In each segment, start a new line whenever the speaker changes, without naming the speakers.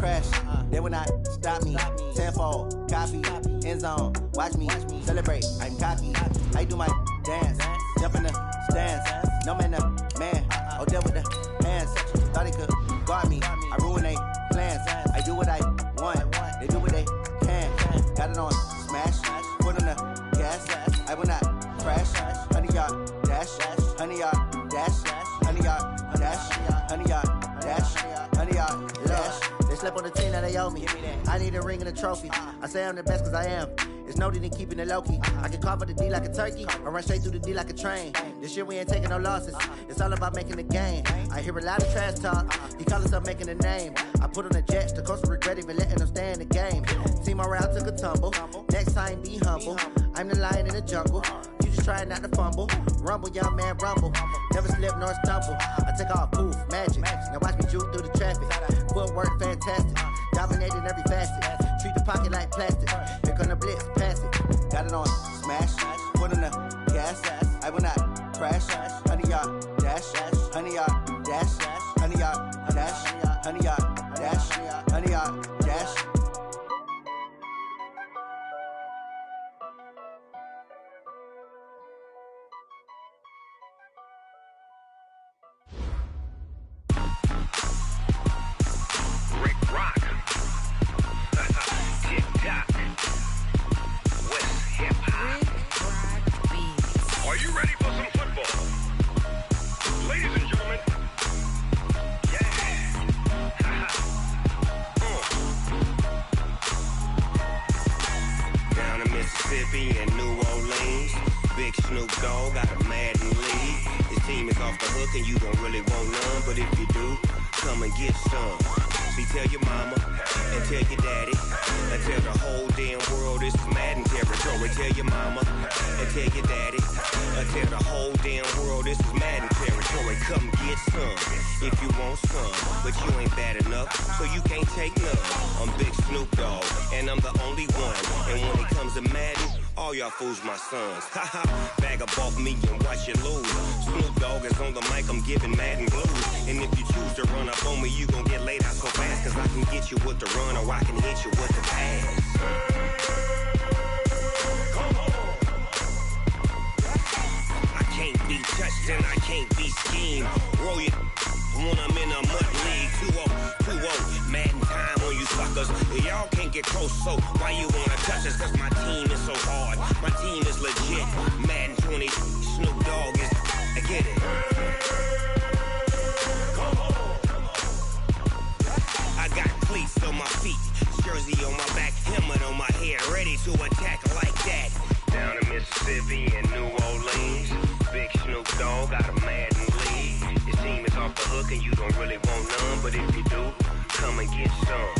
crash, they will not stop me. Tenfold, copy, end zone, watch me celebrate. I'm cocky, I do my dance, jump in the stands. No man, man, oh, deal with the hands. Thought he could guard me, I ruin they plans. I do what I want, they do what they can. Got it on smash, put on the gas. I will not crash, 100-yard dash, 100-yard dash, 100-yard dash, 100-yard dash, 100-yard dash. They slept on the team that they owe me. I need a ring and a trophy. I say I'm the best cause I am. It's noted in keeping it low-key. I can carve the D like a turkey, or run straight through the D like a train. This year we ain't taking no losses. It's all about making the game. I hear a lot of trash talk. He call himself making a name. I put on the Jets. The coach will regret even letting them stay in the game. Team around took a tumble. Next time be humble. I'm the lion in the jungle. You just trying not to fumble. Rumble, young man, rumble. Never slip nor stumble. I take off, poof, magic. Now watch me juke through the traffic. Footwork fantastic. Dominating every facet. Treat the pocket like plastic. Here come the blitz, pass it. Got it on smash. Put on the gas. I will not crash. 100-yard dash. 100-yard dash. 100-yard dash. 100-yard dash. 100-yard dash.
And New Orleans, Big Snoop Dogg got a Madden league. His team is off the hook and you don't really want none, but if you do, come and get some. See, tell your mama and tell your daddy and tell the whole damn world this is Madden territory. Tell your mama and tell your daddy and tell the whole damn world this is Madden territory. Come get some if you want some, but you ain't bad enough, so you can't take none. I'm Big Snoop Dogg and I'm the only one, and when it comes to Madden, all y'all fools my sons. Haha, bag up off me and watch you lose. Snoop Dogg is on the mic, I'm giving Madden blues. And if you choose to run up on me, you gon' get laid out so fast, cause I can get you with the run or I can hit you with the pass. I can't be touched and I can't be schemed. Roll you when I'm in a mud league. 2-0, Madden time on you suckers. Y'all can't get close, so why you wanna touch us? Cause my team is so hard, my team is legit. Madden 20, Snoop Dogg is, I get it. I got cleats on my feet, jersey on my back, helmet on my head, ready to attack like that. Down in Mississippi and New Orleans, Big Snoop Dogg got a Madden league. His team is off the hook and you don't really want none, but if you do, come and get some.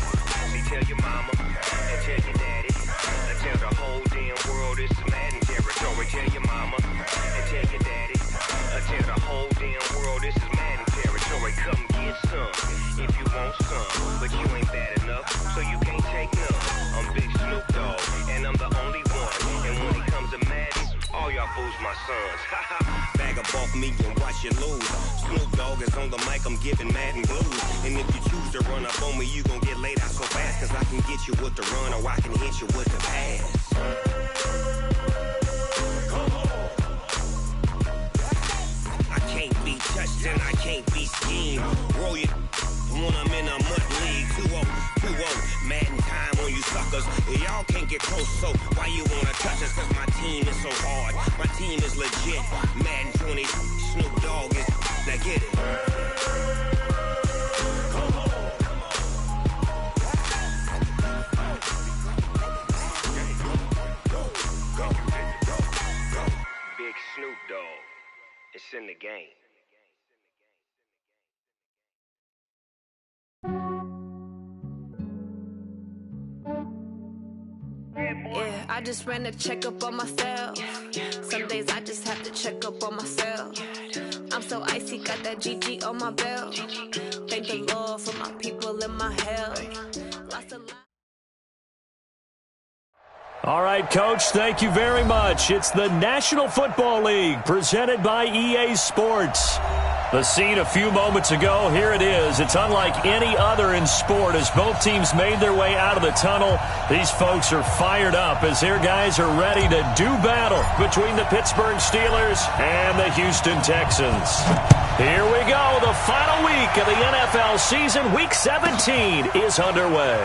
See, tell your mama and tell your daddy and tell the whole damn world this is Madden territory. Tell your mama and tell your daddy and tell the whole damn world this is Madden territory. Come get some if you want some, but you ain't bad enough, so you can't take none. I'm Big Snoop Dogg and I'm the only one, and when it comes to Madden, all y'all fools my sons. Bag up off me and watch you lose. Snoop Dogg is on the mic, I'm giving Madden blues. And if you choose to run up on me, you gon' get laid out so fast, cause I can get you with the run or I can hit you with the pass. I can't be touched and I can't be schemed. Roll you when I'm in a mud league. 2-0, Madden time on you suckers. Y'all can't get close, so why you wanna touch us? Cause my team is so hard, my team is legit. Madden 20, Snoop Dogg is, now get it. Big Snoop Dogg, it's in the game.
Yeah, I just ran a checkup on myself. Some days I just have to check up on myself. I'm so icy, got that GG on my belt. Thank the Lord for my people in my health.
All right, Coach, thank you very much. It's the National Football League presented by EA Sports. The scene a few moments ago, here it is. It's unlike any other in sport as both teams made their way out of the tunnel. These folks are fired up as their guys are ready to do battle between the Pittsburgh Steelers and the Houston Texans. Here we go. The final week of the NFL season, Week 17, is underway.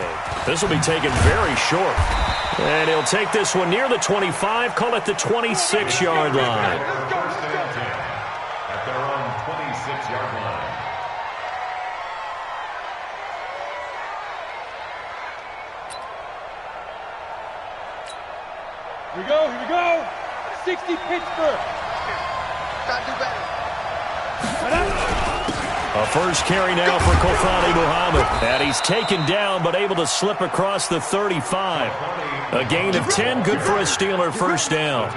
This will be taken very short. And he'll take this one near the 25, call it the 26-yard line.
Here we go. 60 Pittsburgh. Gotta do better.
A first carry now for Kofani Muhammad. And he's taken down but able to slip across the 35. A gain of 10, good for a Steeler first down.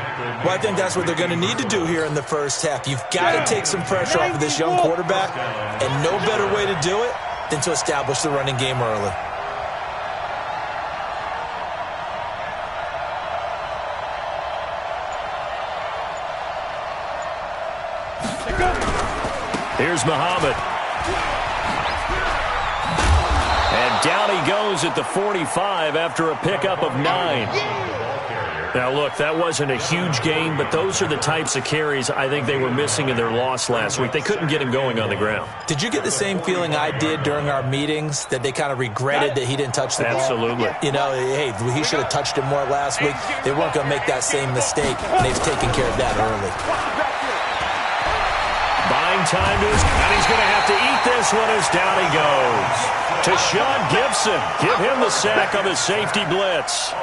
Well, I think that's what they're going to need to do here in the first half. You've got to take some pressure off of this young quarterback, and no better way to do it than to establish the running game early.
Here's Muhammad. And down he goes at the 45 after a pickup of 9. Now, look, that wasn't a huge gain, but those are the types of carries I think they were missing in their loss last week. They couldn't get him going on the ground.
Did you get the same feeling I did during our meetings, that they kind of regretted that he didn't touch the ball?
Absolutely.
You know, hey, he should have touched it more last week. They weren't going to make that same mistake, and they've taken care of that early.
Buying time to his, and he's going to have to eat this one as down he goes. To Sean Gibson. Give him the sack on the safety blitz.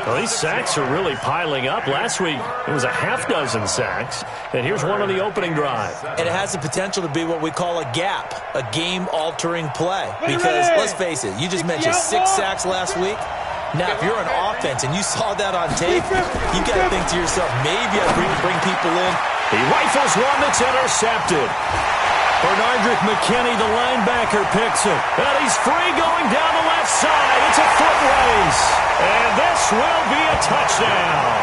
Well, these sacks are really piling up. Last week, it was a half-dozen sacks. And here's one on the opening drive.
And it has the potential to be what we call a gap, a game-altering play. Because, let's face it, you just mentioned 6 sacks last week. Now, if you're an offense and you saw that on tape, you got to think to yourself, maybe I bring people in.
He rifles one that's intercepted. Bernardrick McKinney, the linebacker, picks it. And he's free going down the left side. It's a foot race. And this will be a touchdown.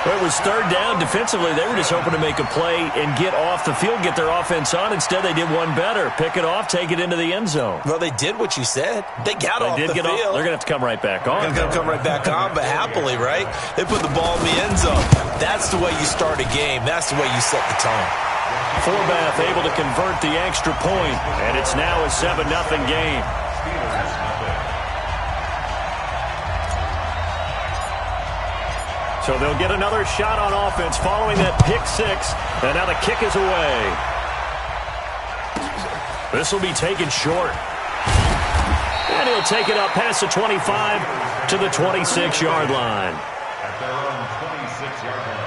It was third down. Defensively, they were just hoping to make a play and get off the field, get their offense on. Instead, they did one better. Pick it off, take it into the end zone.
Well, they did what you said. They got off the field.
They're going to have to come right back on.
They're going to come right back on, but happily, right? They put the ball in the end zone. That's the way you start a game. That's the way you set the tone.
Forbath able to convert the extra point, and it's now a 7-0 game. So they'll get another shot on offense following that pick 6, and now the kick is away. This will be taken short. And he'll take it up past the 25 to the 26-yard line.
At their own 26-yard line.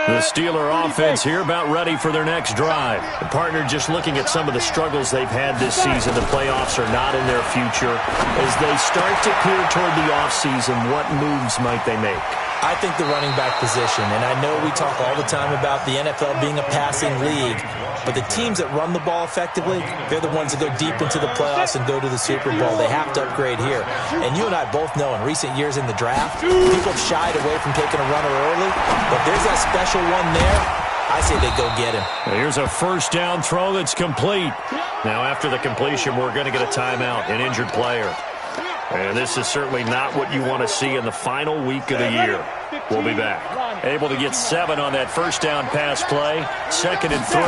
The Steeler offense here about ready for their next drive. The partner just looking at some of the struggles they've had this season. The playoffs are not in their future. As they start to peer toward the offseason, what moves might they make?
I think the running back position, and I know we talk all the time about the NFL being a passing league, but the teams that run the ball effectively, they're the ones that go deep into the playoffs and go to the Super Bowl. They have to upgrade here. And you and I both know in recent years in the draft, people have shied away from taking a runner early, but there's that special one there. I say they go get him.
Here's a first down throw that's complete. Now after the completion, we're going to get a timeout, an injured player. And this is certainly not what you want to see in the final week of the year. We'll be back. Able to get 7 on that first down pass play. 2nd and 3.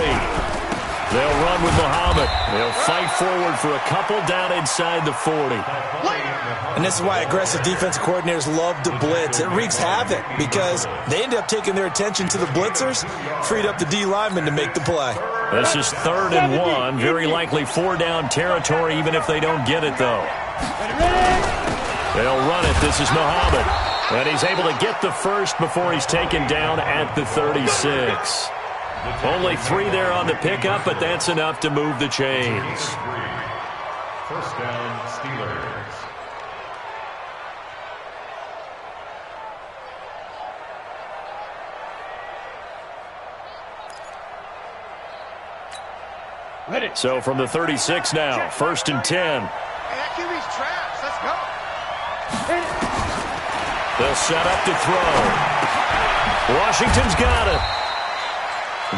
They'll run with Muhammad. They'll fight forward for a couple down inside the 40.
And this is why aggressive defensive coordinators love to blitz. It wreaks havoc because they end up taking their attention to the blitzers, freed up the D linemen to make the play.
This is 3rd and 1. Very likely 4-down territory even if they don't get it, though. They'll run it. This is Muhammad. And he's able to get the first before he's taken down at the 36. Only 3 there on the pickup, but that's enough to move the chains.
First down, Steelers.
So from the 36 now, 1st and 10.
Hey, that QB's trash. Let's go.
The They'll set up to throw. Washington's got it.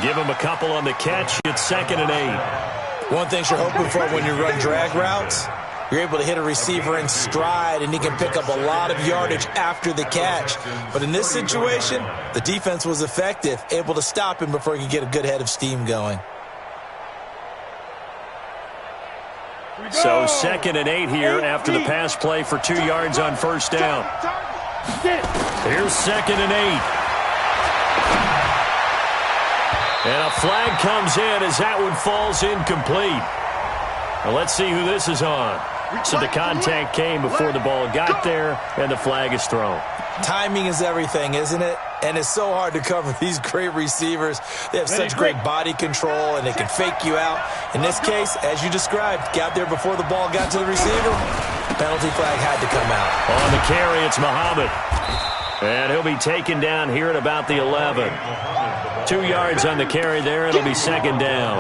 Give him a couple on the catch. It's 2nd and 8.
One thing you're hoping for when you run drag routes, you're able to hit a receiver in stride, and he can pick up a lot of yardage after the catch. But in this situation, the defense was effective, able to stop him before he could get a good head of steam going.
So 2nd and 8 here after the pass play for 2 yards on first down. Here's 2nd and 8. And a flag comes in as that one falls incomplete. Well, let's see who this is on. So the contact came before the ball got there, and the flag is thrown.
Timing is everything, isn't it? And it's so hard to cover these great receivers. They have such great body control, and they can fake you out. In this case, as you described, got there before the ball got to the receiver. Penalty flag had to come out.
On the carry, it's Muhammad. And he'll be taken down here at about the 11. 2 yards on the carry there. It'll be 2nd down.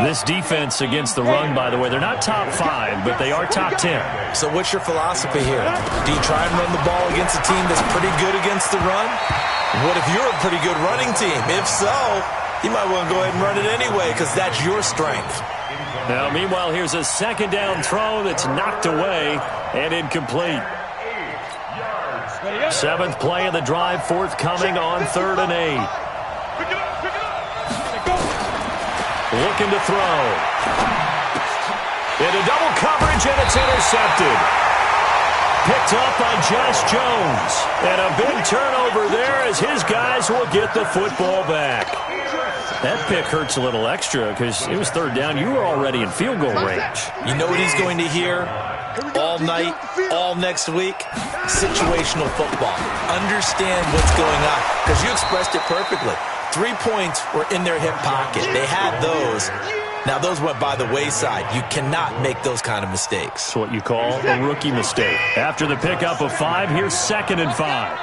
This defense against the run, by the way, they're not top 5, but they are top 10.
So what's your philosophy here? Do you try and run the ball against a team that's pretty good against the run? What if you're a pretty good running team? If so, you might want to go ahead and run it anyway because that's your strength.
Now, meanwhile, here's a 2nd down throw that's knocked away and incomplete. 7th play of the drive, forthcoming on 3rd and 8. Looking to throw. Into double coverage, and it's intercepted. Picked up by Josh Jones. And a big turnover there as his guys will get the football back. That pick hurts a little extra because it was 3rd down. You were already in field goal range.
You know what he's going to hear all night, all next week? Situational football. Understand what's going on because you expressed it perfectly. 3 points were in their hip pocket. They had those. Now, those went by the wayside. You cannot make those kind of mistakes.
That's what you call a rookie mistake. After the pickup of 5, here's 2nd and 5.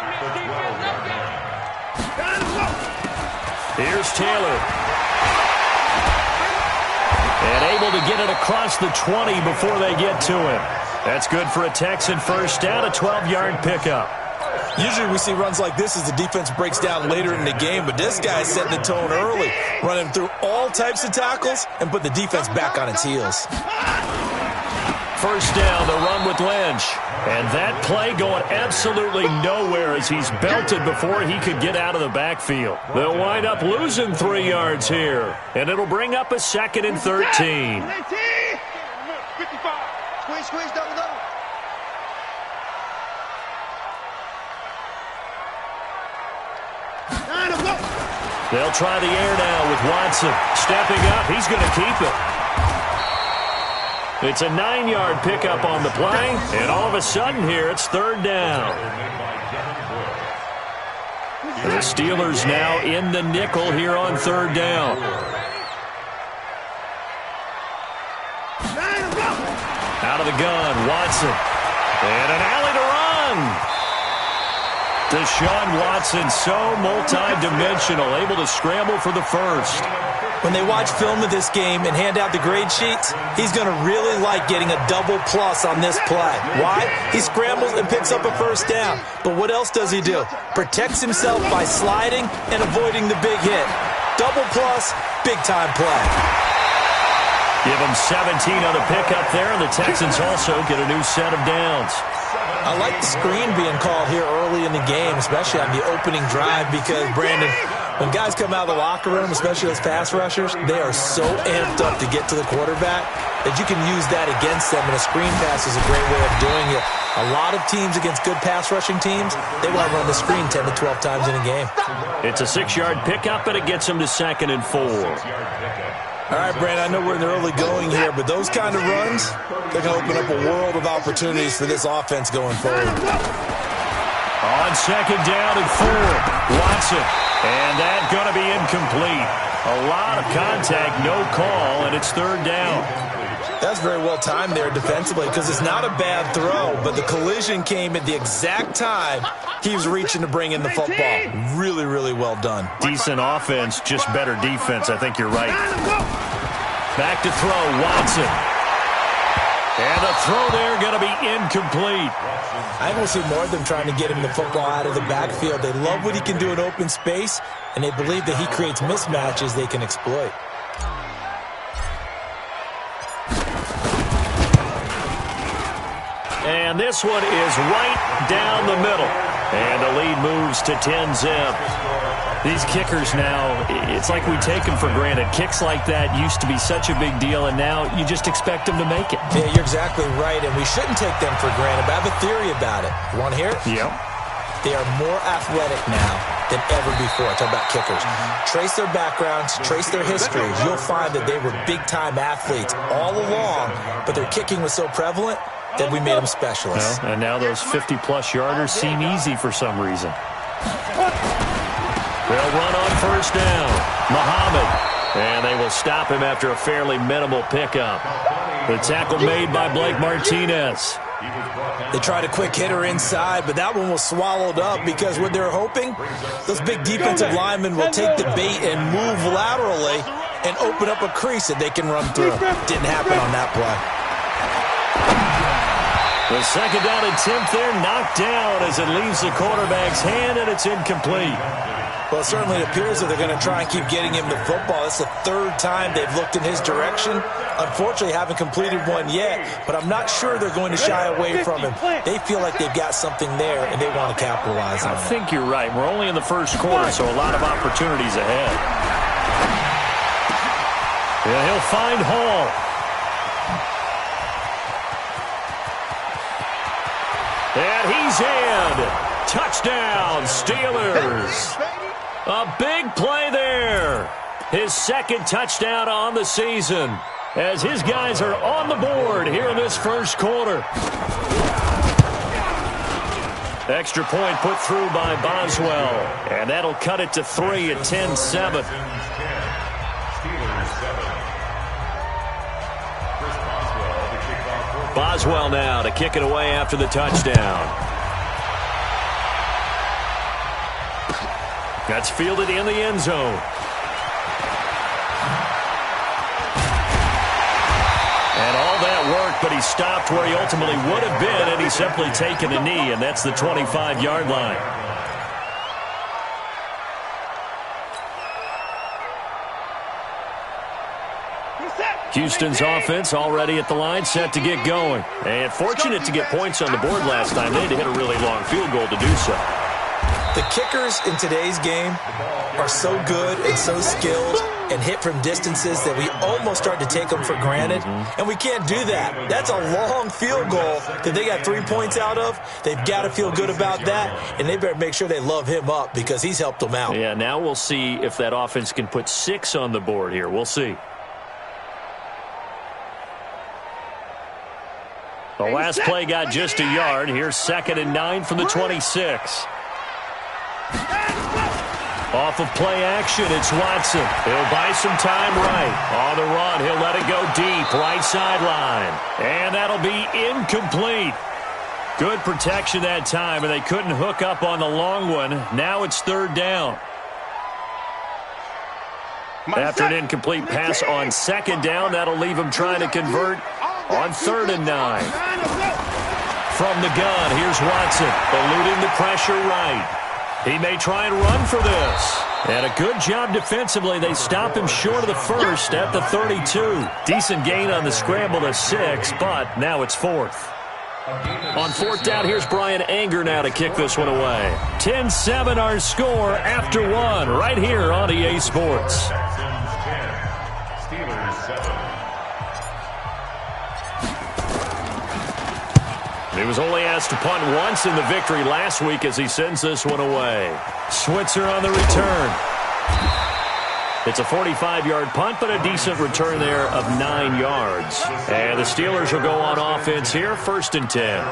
Here's Taylor. And able to get it across the 20 before they get to him. That's good for a Texan first down, a 12-yard pickup.
Usually we see runs like this as the defense breaks down later in the game, but this guy's setting the tone early, running through all types of tackles and put the defense back on its heels.
First down, the run with Lynch. And that play going absolutely nowhere as he's belted before he could get out of the backfield. They'll wind up losing 3 yards here, and it'll bring up a 2nd and 13.
55. Squeeze, double.
They'll try the air now with Watson. Stepping up, he's going to keep it. It's a 9-yard pickup on the play, and all of a sudden here it's 3rd down. And the Steelers now in the nickel here on 3rd down. Out of the gun, Watson. And an alley to run. Deshaun Watson, so multi-dimensional, able to scramble for the first.
When they watch film of this game and hand out the grade sheets, he's going to really like getting a double plus on this play. Why? He scrambles and picks up a first down. But what else does he do? Protects himself by sliding and avoiding the big hit. Double plus, big-time play.
Give him 17 on the pickup there, and the Texans also get a new set of downs.
I like the screen being called here early in the game, especially on the opening drive, because, Brandon, when guys come out of the locker room, especially those pass rushers, they are so amped up to get to the quarterback that you can use that against them, and a screen pass is a great way of doing it. A lot of teams against good pass rushing teams, they want to run the screen 10 to 12 times in a game.
It's a 6-yard pickup, and it gets them to 2nd and 4.
All right, Brandon, I know we're in the early going here, but those kind of runs, they're going to open up a world of opportunities for this offense going forward.
On 2nd down and 4, Watson. And that's going to be incomplete. A lot of contact, no call, and it's 3rd down.
That's very well timed there defensively because it's not a bad throw, but the collision came at the exact time he was reaching to bring in the football. Really, really well done.
Decent offense, just better defense. I think you're right. Back to throw, Watson. And the throw there going to be incomplete.
I think we'll see more of them trying to get him the football out of the backfield. They love what he can do in open space, and they believe that he creates mismatches they can exploit.
And this one is right down the middle. And the lead moves to 10-zip. These kickers now, it's like we take them for granted. Kicks like that used to be such a big deal, and now you just expect them to make it.
Yeah, you're exactly right, and we shouldn't take them for granted. But I have a theory about it. You want to hear it?
Yep.
They are more athletic now than ever before. Talk about kickers. Trace their backgrounds, trace their histories. You'll find that they were big-time athletes all along, but their kicking was so prevalent that we made them specialists.
Well, and now those 50-plus yarders seem easy for some reason. They'll run on first down. Muhammad. And they will stop him after a fairly minimal pickup. The tackle made by Blake Martinez.
They tried a quick hitter inside, but that one was swallowed up because what they're hoping, those big defensive linemen will take the bait and move laterally and open up a crease that they can run through. Didn't happen on that play.
The second down attempt there knocked down as it leaves the quarterback's hand, and it's incomplete.
Well, it certainly appears that they're going to try and keep getting him the football. It's the third time they've looked in his direction. Unfortunately, haven't completed one yet, but I'm not sure they're going to shy away from him. They feel like they've got something there, and they want to capitalize on it.
I think you're right. We're only in the first quarter, so a lot of opportunities ahead. Yeah, he'll find Hall. And he's in. Touchdown, Steelers. A big play there. His second touchdown on the season as his guys are on the board here in this first quarter. Extra point put through by Boswell. And that'll cut it to 3 at 10-7. Boswell now to kick it away after the touchdown. That's fielded in the end zone. And all that work, but he stopped where he ultimately would have been, and he's simply taken a knee, and that's the 25-yard line. Houston's offense already at the line, set to get going. And fortunate to get points on the board last time. They had to hit a really long field goal to do so.
The kickers in today's game are so good and so skilled and hit from distances that we almost start to take them for granted. And we can't do that. That's a long field goal that they got 3 points out of. They've got to feel good about that, and they better make sure they love him up because he's helped them out.
Yeah, now we'll see if that offense can put 6 on the board here. We'll see. The last play got just a yard. Here's 2nd and 9 from the 26. Off of play action, it's Watson. He'll buy some time right. On the run, he'll let it go deep, right sideline. And that'll be incomplete. Good protection that time, and they couldn't hook up on the long one. Now it's 3rd down. After an incomplete pass on 2nd down, that'll leave him trying to convert on 3rd and 9. From the gun, here's Watson, eluding the pressure right. He may try and run for this. And a good job defensively. They stop him short of the first at the 32. Decent gain on the scramble to 6, but now it's 4th. On 4th down, here's Brian Anger now to kick this one away. 10-7 our score after 1 right here on EA Sports. He was only asked to punt once in the victory last week as he sends this one away. Switzer on the return. It's a 45-yard punt, but a decent return there of 9 yards. And the Steelers will go on offense here, 1st and 10.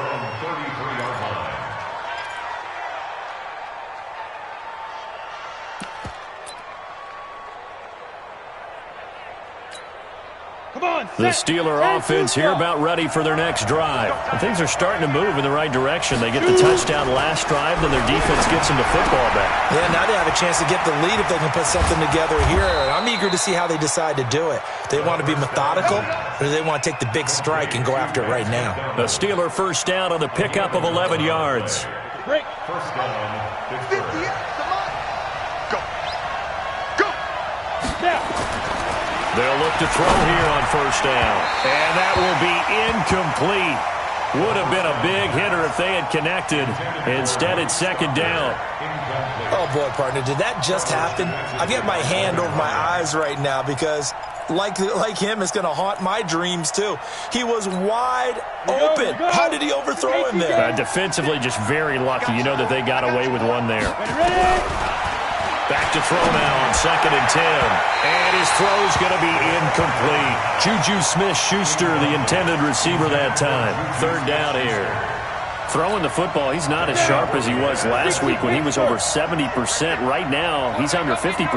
The Steeler offense here about ready for their next drive. And things are starting to move in the right direction. They get the touchdown last drive, then their defense gets them the football back.
Yeah, now they have a chance to get the lead if they can put something together here. I'm eager to see how they decide to do it. Do they want to be methodical, or do they want to take the big strike and go after it right now?
The Steeler first down on the pickup of 11 yards.
Break.
First down, Pittsburgh.
50 yards. Come on. Go. Go. Now.
They'll look to throw here on first down. And that will be incomplete. Would have been a big hitter if they had connected. Instead, it's second down.
Oh, boy, partner, did that just happen? I've got my hand over my eyes right now because, like him, it's going to haunt my dreams, too. He was wide open. How did he overthrow him there?
Defensively, just very lucky. You know that they got away with one there. Back to throw now on 2nd and 10. And his throw's going to be incomplete. Juju Smith-Schuster, the intended receiver that time. Third down here. Throwing the football, he's not as sharp as he was last week when he was over 70%. Right now, he's under 50%.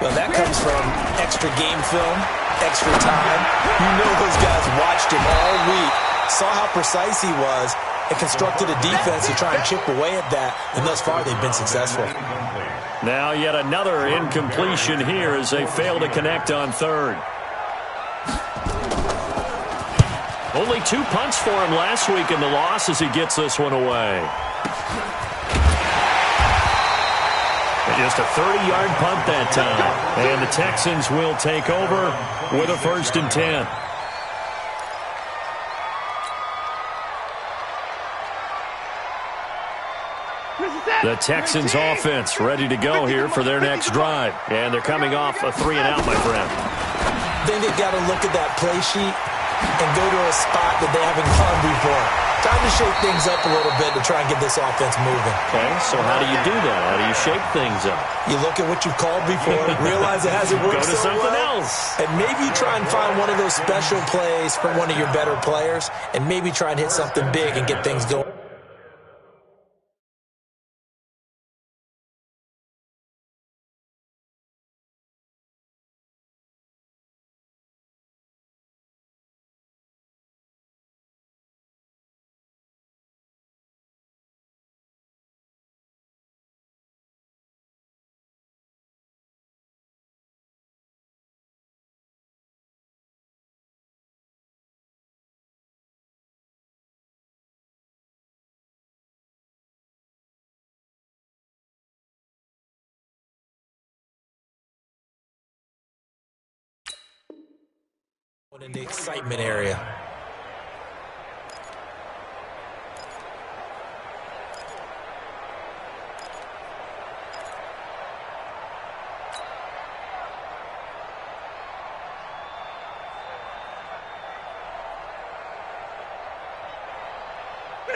Well, that comes from extra game film, extra time. You know those guys watched him all week, saw how precise he was, and constructed a defense to try and chip away at that. And thus far, they've been successful.
Now yet another incompletion here as they fail to connect on third. Only 2 punts for him last week in the loss as he gets this one away. And just a 30-yard punt that time. And the Texans will take over with a 1st and 10. The Texans offense ready to go here for their next drive. And thee coming off a 3-and-out, my friend.
Then they've got to look at that play sheet and go to a spot that they haven't gone before. Time to shake things up a little bit to try and get this offense moving.
Okay, so how do you do that? How do you shake things up?
You look at what you've called before, realize it hasn't worked
Go to
so
something
well,
else.
and maybe try and find one of those special plays from one of your better players, and maybe try and hit something big and get things going. In the excitement area.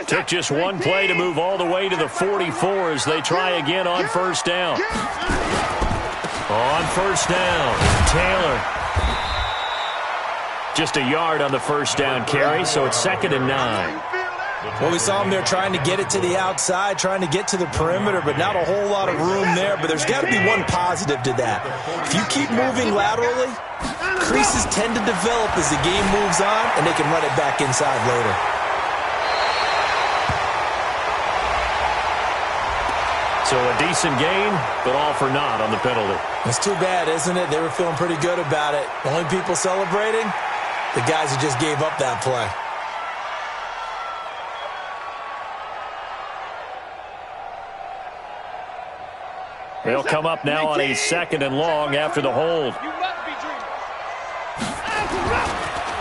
Took just one play to move all the way to the 44 as they try again on first down. On first down, Taylor. Just a yard on the first down carry, so it's 2nd and 9.
Well, we saw him there trying to get it to the outside, trying to get to the perimeter, but not a whole lot of room there. But there's got to be one positive to that. If you keep moving laterally, creases tend to develop as the game moves on, and they can run it back inside later.
So a decent gain, but all for naught on the penalty.
It's too bad, isn't it? They were feeling pretty good about it. The only people celebrating, the guys who just gave up that play.
They'll come up now on a 2nd and long after the hold.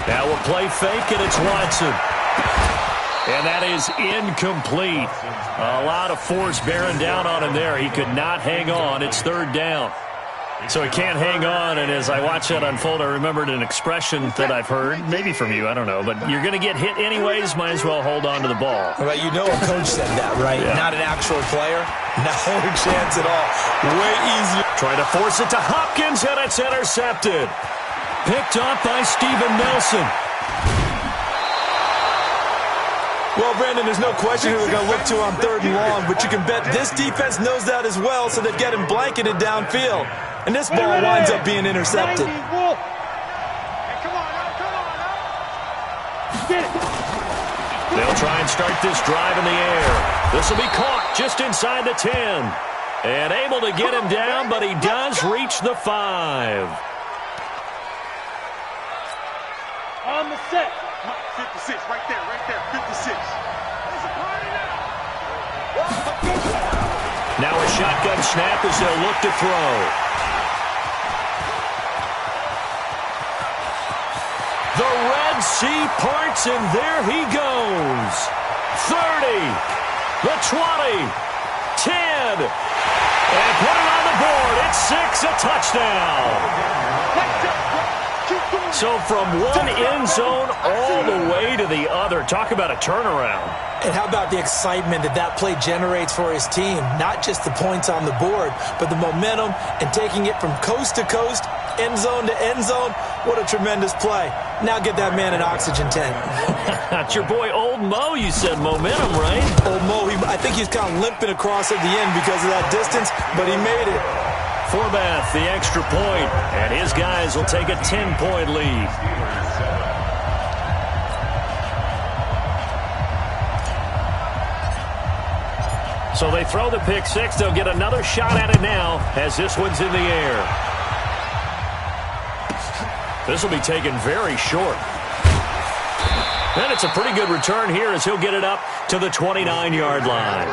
Now we'll play fake, and it's Watson. And that is incomplete. A lot of force bearing down on him there. He could not hang on. It's 3rd down. So he can't hang on, and as I watch that unfold, I remembered an expression that I've heard, maybe from you, I don't know, but you're going to get hit anyways, might as well hold on to the ball.
Well, you know a coach said that, right? Yeah. Not an actual player. No chance at all. Way easier.
Trying to force it to Hopkins, and it's intercepted. Picked up by Steven Nelson.
Well, Brandon, there's no question who they're going to look to on 3rd and long, but you can bet this defense knows that as well, so they've got him blanketed downfield. And this ball winds up being intercepted.
They'll try and start this drive in the air. This will be caught just inside the 10. And able to get him down, but he does reach the 5.
On the set. 56, right there, 56.
Now a shotgun snap as they'll look to throw. The Red Sea parts, and there he goes. 30, the 20, 10, and put it on the board. It's 6, a touchdown. So from one end zone all the way to the other. Talk about a turnaround.
And how about the excitement that play generates for his team? Not just the points on the board, but the momentum and taking it from coast to coast, end zone to end zone. What a tremendous play. Now get that man an oxygen tent.
That's your boy Old Mo, you said. Momentum, right?
Old Mo, I think he's kind of limping across at the end because of that distance, but he made it.
Forbath, the extra point, and his guys will take a 10-point lead. So they throw the pick six. They'll get another shot at it now as this one's in the air. This will be taken very short. And it's a pretty good return here as he'll get it up to the 29-yard line.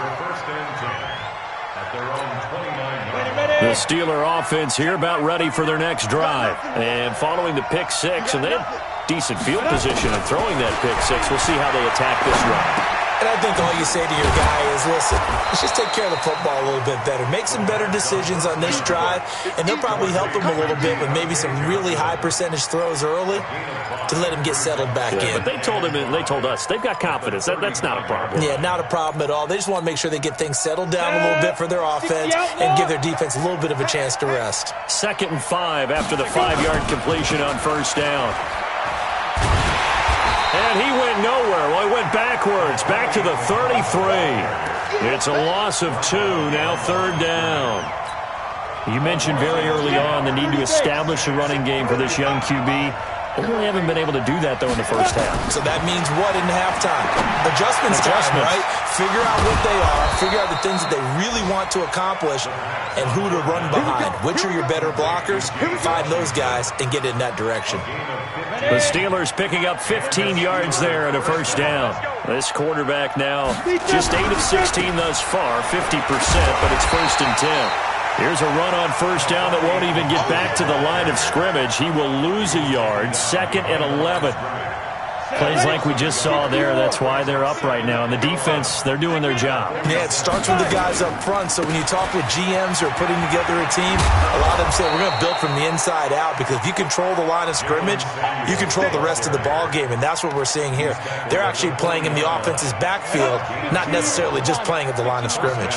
The Steeler offense here about ready for their next drive. And following the pick six, and they have decent field position and throwing that pick six. We'll see how they attack this run.
And I think all you say to your guy is, listen, let's just take care of the football a little bit better. Make some better decisions on this drive, and they'll probably help him a little bit with maybe some really high percentage throws early to let him get settled back in.
But they told us they've got confidence. That's not a problem.
Yeah, not a problem at all. They just want to make sure they get things settled down a little bit for their offense and give their defense a little bit of a chance to rest.
2nd and 5 after the 5-yard completion on first down. And he went nowhere. Well, he went backwards, back to the 33. It's a loss of 2, now 3rd down. You mentioned very early on the need to establish a running game for this young QB. They really haven't been able to do that, though, in the first half.
So that means what in halftime? Adjustments time, right? Figure out what they are, figure out the things that they really want to accomplish, and who to run behind. Which are your better blockers? Find those guys and get in that direction.
The Steelers picking up 15 yards there at a first down. This quarterback now just 8 of 16 thus far, 50%, but it's 1st and 10. Here's a run on first down that won't even get back to the line of scrimmage. He will lose a yard, 2nd and 11. Plays like we just saw there. That's why they're up right now. And the defense, they're doing their job.
Yeah, it starts with the guys up front. So when you talk with GMs who are putting together a team, a lot of them say we're going to build from the inside out, because if you control the line of scrimmage, you control the rest of the ball game. And that's what we're seeing here. They're actually playing in the offense's backfield, not necessarily just playing at the line of scrimmage.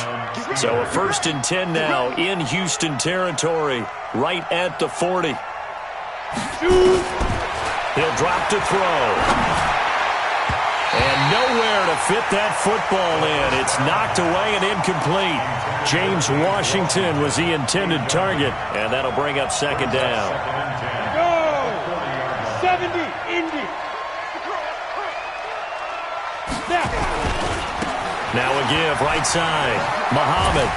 So a 1st and 10 now in Houston territory, right at the 40. He'll drop to throw. And nowhere to fit that football in. It's knocked away and incomplete. James Washington was the intended target, and that'll bring up 2nd down.
Go! 70, Indy.
Now a give, right side. Muhammad.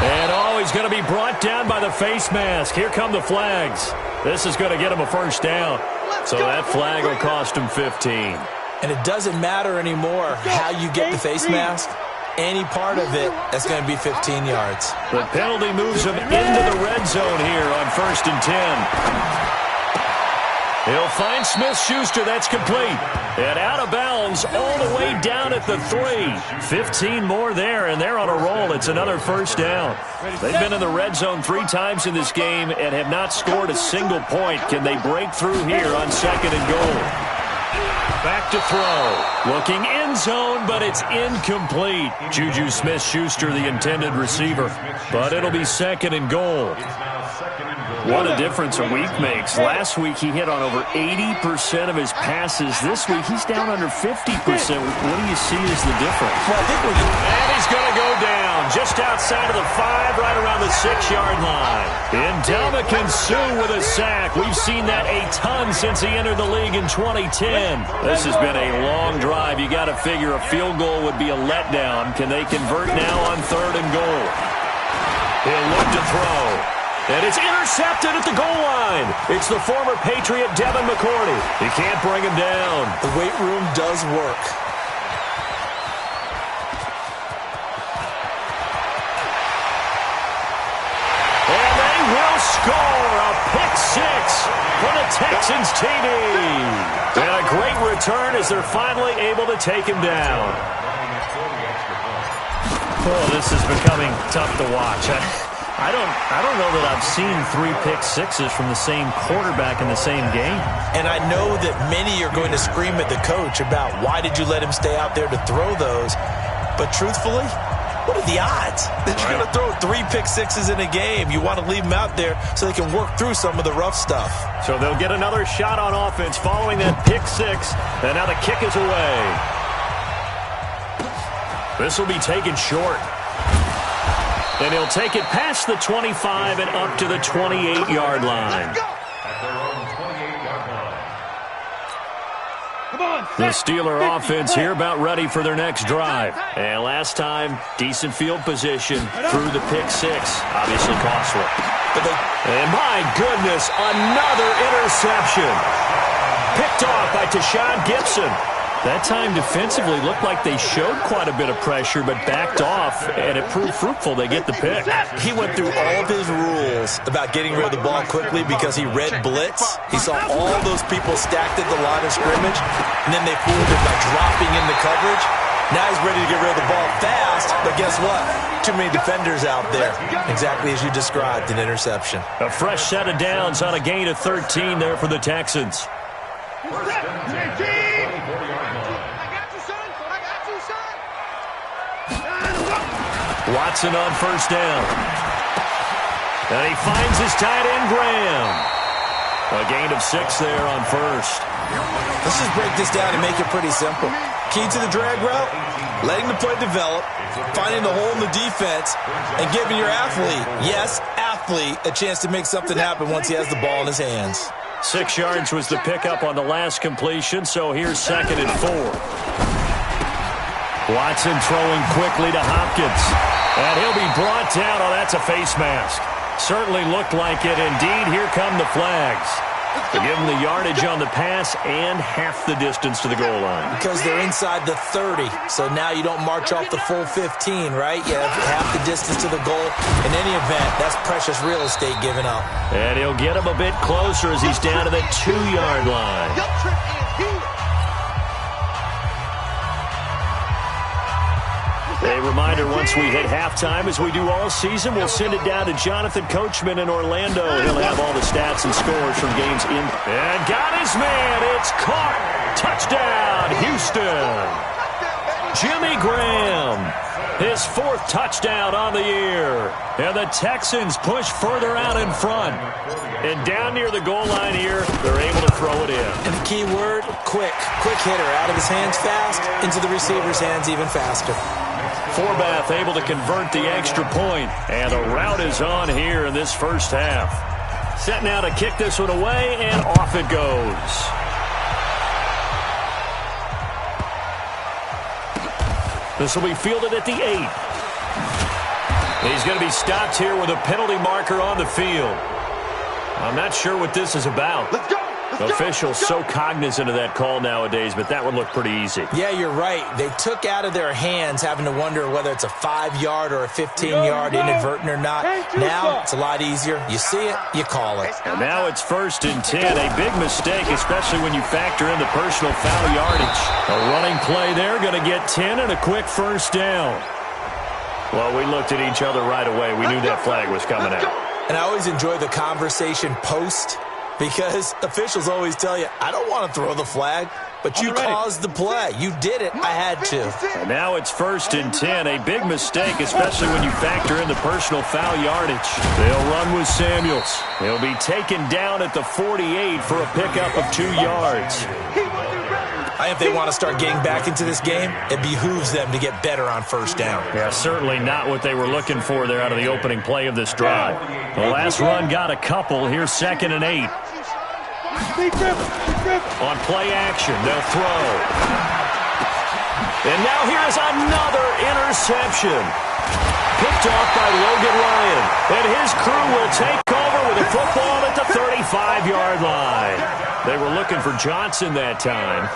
And he's going to be brought down by the face mask. Here come the flags. This is going to get him a 1st down. So that flag will cost him 15.
And it doesn't matter anymore how you get the face mask. Any part of it, that's going to be 15 yards.
The penalty moves him into the red zone here on 1st and 10. He'll find Smith-Schuster. That's complete. And out of bounds all the way down at the 3. 15 more there, and they're on a roll. It's another 1st down. They've been in the red zone 3 times in this game and have not scored a single point. Can they break through here on 2nd and goal? Back to throw. Looking end zone, but it's incomplete. Juju Smith-Schuster, the intended receiver. But it'll be 2nd and goal. What a difference a week makes. Last week he hit on over 80% of his passes. This week he's down under 50%. What do you see as the difference?
Well, I think
and he's going to go down. down just outside of the 5, right around the 6-yard line. Ndamukong Suh with a sack. We've seen that a ton since he entered the league in 2010. This has been a long drive. You got to figure a field goal would be a letdown. Can they convert now on 3rd and goal? He'll look to throw. And it's intercepted at the goal line. It's the former Patriot Devin McCourty. He can't bring him down.
The weight room does work.
And they will score a pick 6 for the Texans TD. And a great return as they're finally able to take him down. Oh, this is becoming tough to watch. I don't know that I've seen 3 pick 6s from the same quarterback in the same game.
And I know that many are going to scream at the coach about why did you let him stay out there to throw those. But truthfully, what are the odds that you're going to throw 3 pick 6s in a game? You want to leave them out there so they can work through some of the rough stuff.
So they'll get another shot on offense following that pick 6. And now the kick is away. This will be taken short. And he'll take it past the 25 and up to the 28-yard line. The Steeler offense here about ready for their next drive. And last time, decent field position through the pick 6. Obviously costly. And my goodness, another interception. Picked off by Tashawn Gibson. That time defensively looked like they showed quite a bit of pressure but backed off, and it proved fruitful. They get the pick.
He went through all of his rules about getting rid of the ball quickly because he read blitz. He saw all those people stacked at the line of scrimmage, and then they fooled him by dropping into coverage. Now he's ready to get rid of the ball fast, but guess what? Too many defenders out there. Exactly as you described, an interception.
A fresh set of downs on a gain of 13 there for the Texans. Watson on first down. And he finds his tight end, Graham. A gain of 6 there on first.
Let's just break this down and make it pretty simple. Key to the drag route, letting the play develop, finding the hole in the defense, and giving your athlete, yes, athlete, a chance to make something happen once he has the ball in his hands.
6 yards was the pickup on the last completion, so here's 2nd and 4. Watson throwing quickly to Hopkins. And he'll be brought down. Oh, that's a face mask. Certainly looked like it. Indeed, here come the flags. To give him the yardage on the pass and half the distance to the goal line.
Because they're inside the 30, so now you don't march off the full 15, right? You have half the distance to the goal. In any event, that's precious real estate given up.
And he'll get him a bit closer as he's down to the 2-yard line. A reminder, once we hit halftime, as we do all season, we'll send it down to Jonathan Coachman in Orlando. He'll have all the stats and scores from games in. And got his man. It's caught. Touchdown, Houston. Jimmy Graham, his 4th touchdown on the year. And the Texans push further out in front. And down near the goal line here, they're able to throw it in.
And the key word, quick. Quick hitter. Out of his hands fast, into the receiver's hands even faster.
Forbath able to convert the extra point. And the route is on here in this first half. Set now to kick this one away, and off it goes. This will be fielded at the 8. He's going to be stopped here with a penalty marker on the field. I'm not sure what this is about.
Let's go.
Officials so cognizant of that call nowadays, but that would look pretty easy.
Yeah, you're right. They took out of their hands having to wonder whether it's a 5-yard or a 15-yard inadvertent or not. Now it's a lot easier. You see it, you call it.
And now it's 1st and 10. A big mistake, especially when you factor in the personal foul yardage. A running play there, going to get 10 and a quick first down. Well, we looked at each other right away. We knew that flag was coming out.
And I always enjoy the conversation post, because officials always tell you, I don't want to throw the flag, but you caused the play. You did it. I had to.
And now it's 1st and 10. A big mistake, especially when you factor in the personal foul yardage. They'll run with Samuels. He'll be taken down at the 48 for a pickup of 2 yards.
If they want to start getting back into this game, it behooves them to get better on first down.
Yeah, certainly not what they were looking for there out of the opening play of this drive. The last run got a couple. Here's 2nd and 8. On play action, they'll throw. And now here's another interception. Picked off by Logan Ryan. And his crew will take over with the football at the 35-yard line. They were looking for Johnson that time.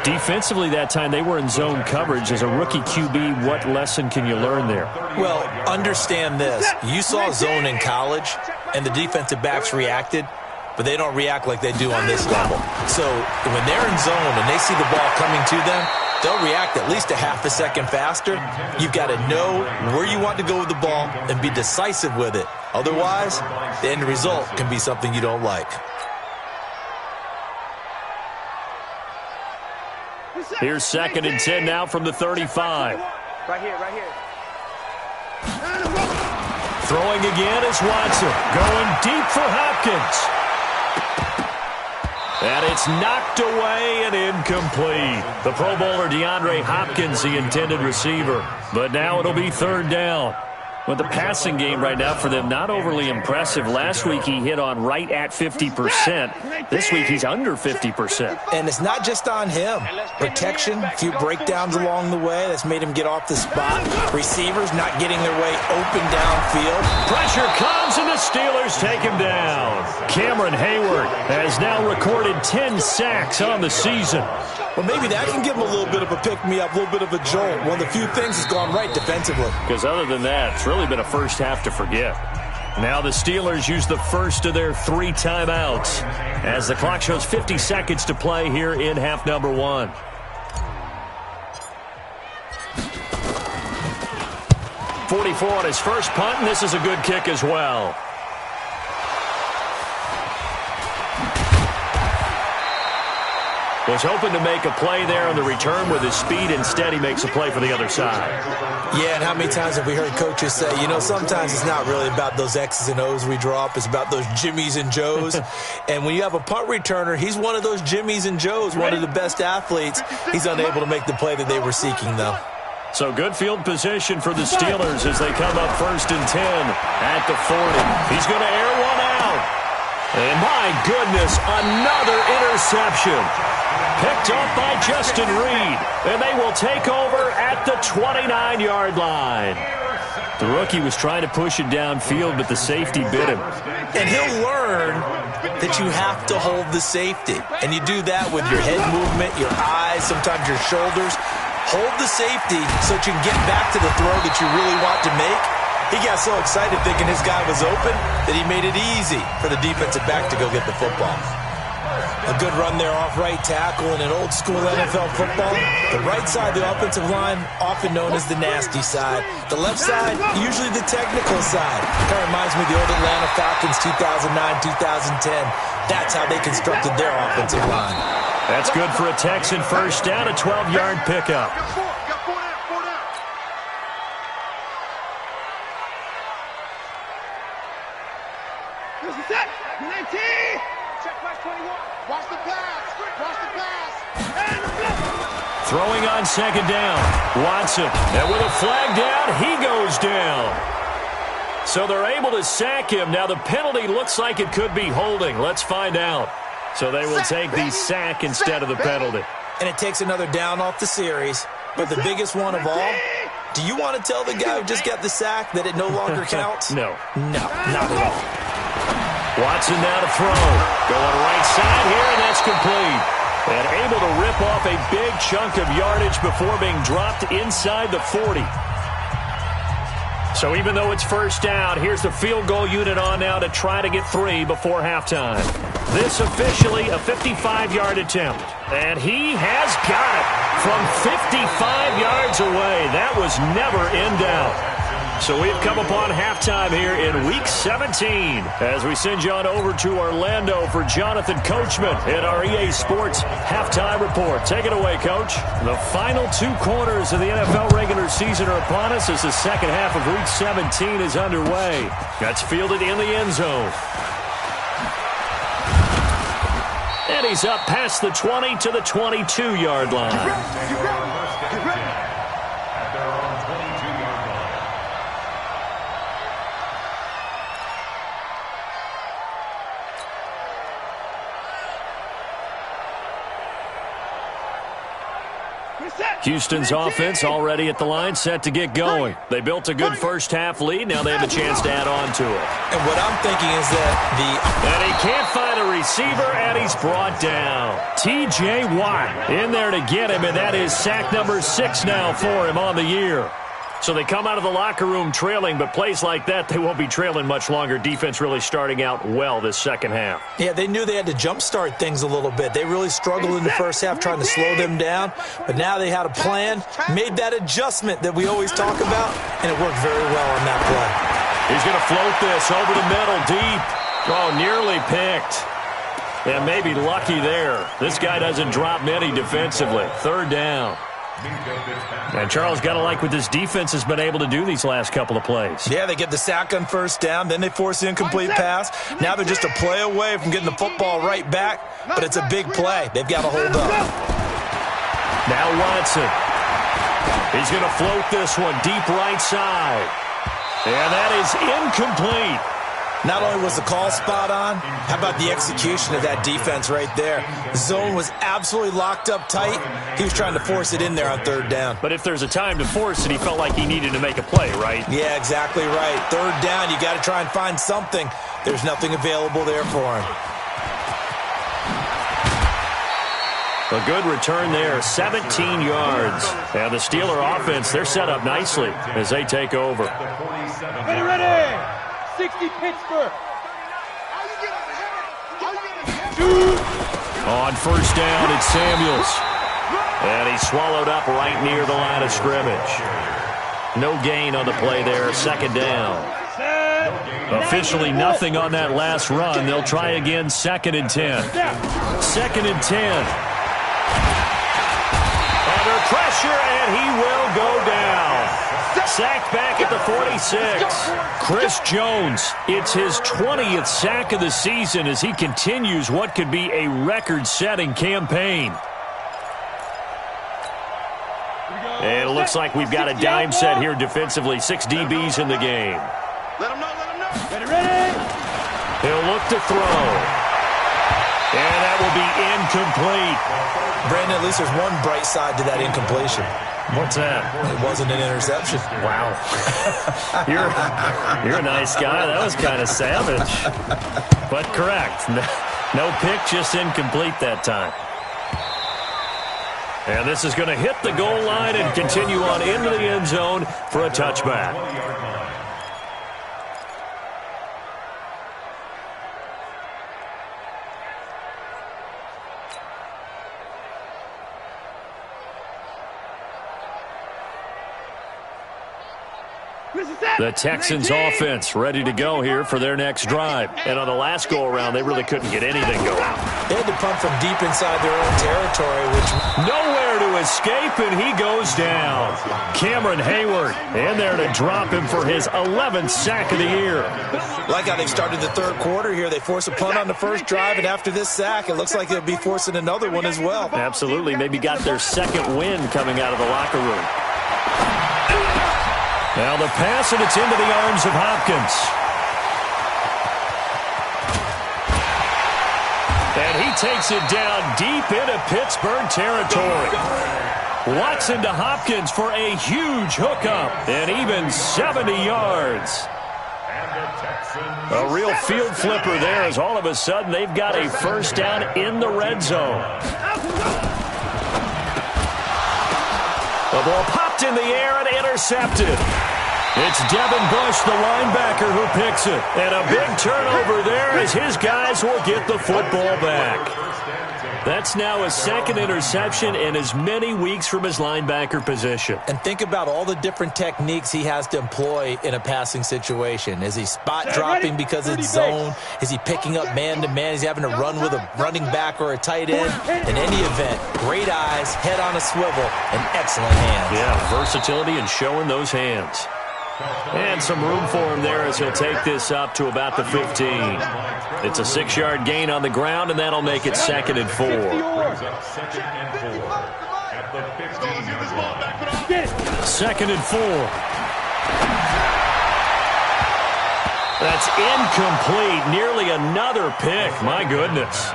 Defensively that time, they were in zone coverage. As a rookie QB, what lesson can you learn there?
Well, understand this. You saw zone in college, and the defensive backs reacted, but they don't react like they do on this level. So when they're in zone and they see the ball coming to them, they'll react at least a half a second faster. You've got to know where you want to go with the ball and be decisive with it. Otherwise, the end result can be something you don't like.
Here's 2nd and 10 now from the 35.
Right here.
Throwing again is Watson. Going deep for Hopkins. And it's knocked away and incomplete. The Pro Bowler DeAndre Hopkins, the intended receiver. But now it'll be 3rd down. But the passing game right now for them, not overly impressive. Last week he hit on right at 50%. This week he's under 50%.
And it's not just on him. Protection, a few breakdowns along the way. That's made him get off the spot. Receivers not getting their way open downfield.
Pressure comes and the Steelers take him down. Cameron Hayward has now recorded 10 sacks on the season.
Well, maybe that can give him a little bit of a pick-me-up, a little bit of a jolt. One of the few things has gone right defensively.
Because other than that, it's really been a first half to forget. Now the Steelers use the first of their 3 timeouts as the clock shows 50 seconds to play here in half number 1. .44 on his first punt, and this is a good kick as well. Was hoping to make a play there on the return with his speed. Instead, he makes a play for the other side.
Yeah, and how many times have we heard coaches say, you know, sometimes it's not really about those X's and O's we draw up. It's about those Jimmies and Joes. And when you have a punt returner, he's one of those Jimmies and Joes, one of the best athletes. He's unable to make the play that they were seeking, though.
So good field position for the Steelers as they come up 1st and 10 at the 40. He's going to air one out. And my goodness, another interception. Picked up by Justin Reed, and they will take over at the 29-yard line. The rookie was trying to push it downfield, but the safety bit him.
And he'll learn that you have to hold the safety. And you do that with your head movement, your eyes, sometimes your shoulders. Hold the safety so that you can get back to the throw that you really want to make. He got so excited thinking his guy was open that he made it easy for the defensive back to go get the football. A good run there off right tackle in an old-school NFL football. The right side of the offensive line, often known as the nasty side. The left side, usually the technical side. Kind of reminds me of the old Atlanta Falcons 2009-2010. That's how they constructed their offensive line.
That's good for a Texan first down, a 12-yard pickup. Throwing on 2nd down. Watson. And with a flag down, he goes down. So they're able to sack him. Now the penalty looks like it could be holding. Let's find out. So they will take the sack instead of the penalty.
And it takes another down off the series. But the biggest one of all, do you want to tell the guy who just got the sack that it no longer counts?
No.
No, not at all.
Watson now to throw. Going right side here, and that's complete. And able to rip off a big chunk of yardage before being dropped inside the 40. So even though it's first down, here's the field goal unit on now to try to get 3 before halftime. This officially a 55-yard attempt. And he has got it from 55 yards away. That was never in doubt. So we've come upon halftime here in Week 17 as we send you on over to Orlando for Jonathan Coachman in our EA Sports Halftime Report. Take it away, Coach. The final 2 quarters of the NFL regular season are upon us as the second half of Week 17 is underway. That's fielded in the end zone. And he's up past the 20 to the 22-yard line.
At their own 22-yard line.
Houston's offense already at the line, set to get going. They built a good first-half lead. Now they have a chance to add on to it.
And what I'm thinking is that
And he can't find a receiver, and he's brought down. T.J. Watt in there to get him, and that is sack number 6 now for him on the year. So they come out of the locker room trailing, but plays like that, they won't be trailing much longer. Defense really starting out well this second half.
Yeah, they knew they had to jumpstart things a little bit. They really struggled in the first half trying to slow them down, but now they had a plan, made that adjustment that we always talk about, and it worked very well on that play.
He's going to float this over the middle, deep. Oh, nearly picked. And maybe lucky there. This guy doesn't drop many defensively. Third down. And Charles, got to like what this defense has been able to do these last couple of plays.
Yeah, they get the sack on first down, then they force the incomplete pass. Now they're just a play away from getting the football right back, but it's a big play. They've got to hold up.
Now Watson. He's going to float this one deep right side. And that is incomplete.
Not only was the call spot on, how about the execution of that defense right there? The zone was absolutely locked up tight. He was trying to force it in there on third down.
But if there's a time to force it, he felt like he needed to make a play, right?
Yeah, exactly right. Third down, you got to try and find something. There's nothing available there for him.
A good return there, 17 yards. And the Steeler offense, they're set up nicely as they take over.
Ready. 60 Pittsburgh.
On first down, it's Samuels. And he's swallowed up right near the line of scrimmage. No gain on the play there, second down. Officially nothing on that last run. They'll try again, 2nd and 10. 2nd and 10. Under pressure, and he will go down. Sacked back at the 46. Chris Jones, it's his 20th sack of the season as he continues what could be a record-setting campaign. And it looks like we've got a dime set here defensively. 6 DBs in the game.
Let him know. Ready.
He'll look to throw. And that will be incomplete.
Brandon, at least there's one bright side to that incompletion.
What's that?
It wasn't an interception.
Wow. You're a nice guy. That was kind of savage. But correct. No pick, just incomplete that time. And this is going to hit the goal line and continue on into the end zone for a touchback. The Texans offense ready to go here for their next drive. And on the last go-around, they really couldn't get anything going.
They had to punt from deep inside their own territory, which
nowhere to escape, and he goes down. Cameron Hayward in there to drop him for his 11th sack of the year.
Like how they've started the third quarter here. They force a punt on the first drive, and after this sack, it looks like they'll be forcing another one as well.
Absolutely. Maybe got their second win coming out of the locker room. Now the pass, and it's into the arms of Hopkins. And he takes it down deep into Pittsburgh territory. Watson to Hopkins for a huge hookup, and even 70 yards. A real field flipper there as all of a sudden they've got a first down in the red zone. The ball popped in the air and intercepted. It's Devin Bush, the linebacker, who picks it. And a big turnover there as his guys will get the football back. That's now his second interception in as many weeks from his linebacker position.
And think about all the different techniques he has to employ in a passing situation. Is he spot dropping because it's zone? Is he picking up man-to-man? Is he having to run with a running back or a tight end? In any event, great eyes, head on a swivel, and excellent hands.
Yeah, versatility and showing those hands. And some room for him there as he'll take this up to about the 15. It's a 6-yard gain on the ground, and that'll make it 2nd and 4.
At the 15-yard line.
2nd and 4. That's incomplete. Nearly another pick. My goodness.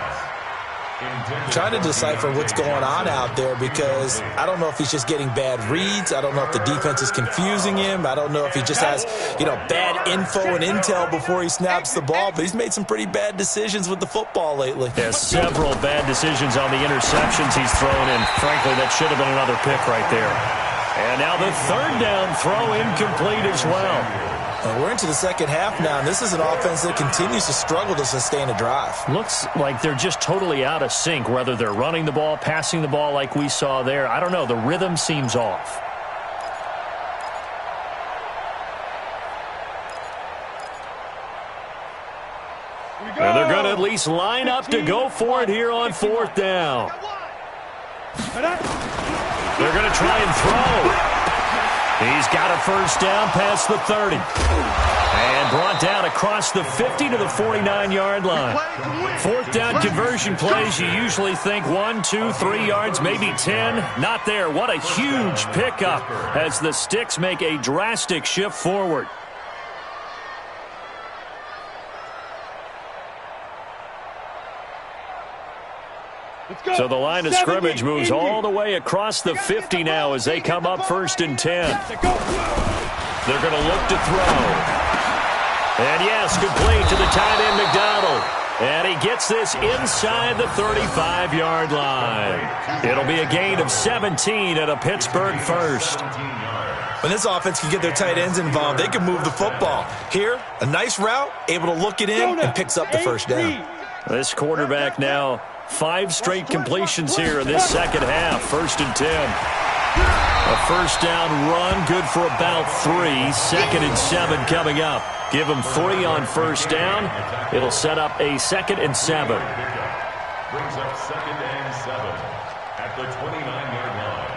Trying to decipher what's going on out there because I don't know if he's just getting bad reads. I don't know if the defense is confusing him. I don't know if he just has, bad info and intel before he snaps the ball. But he's made some pretty bad decisions with the football lately.
Yeah, several bad decisions on the interceptions he's thrown in. Frankly, that should have been another pick right there. And now the 3rd down throw incomplete as well.
And we're into the second half now, and this is an offense that continues to struggle to sustain a drive.
Looks like they're just totally out of sync, whether they're running the ball, passing the ball like we saw there. I don't know. The rhythm seems off. And they're going to at least line up to go for it here on 4th down. They're going to try and throw. He's got a 1st down past the 30. And brought down across the 50 to the 49-yard line. 4th down conversion plays, you usually think 1, 2, 3 yards, maybe 10. Not there. What a huge pickup as the Sticks make a drastic shift forward. So the line of scrimmage moves all the way across the 50 now as they come up 1st and 10. They're going to look to throw. And yes, complete to the tight end McDonald. And he gets this inside the 35-yard line. It'll be a gain of 17 at a Pittsburgh 1st.
When this offense can get their tight ends involved, they can move the football. Here, a nice route, able to look it in, and picks up the 1st down.
This quarterback now 5 straight completions here in this second half. 1st and 10. A 1st down run, good for about 3. 2nd and 7 coming up. Give him 3 on 1st down. It'll set up a 2nd and 7.
Brings up 2nd and 7 at the 29-yard line.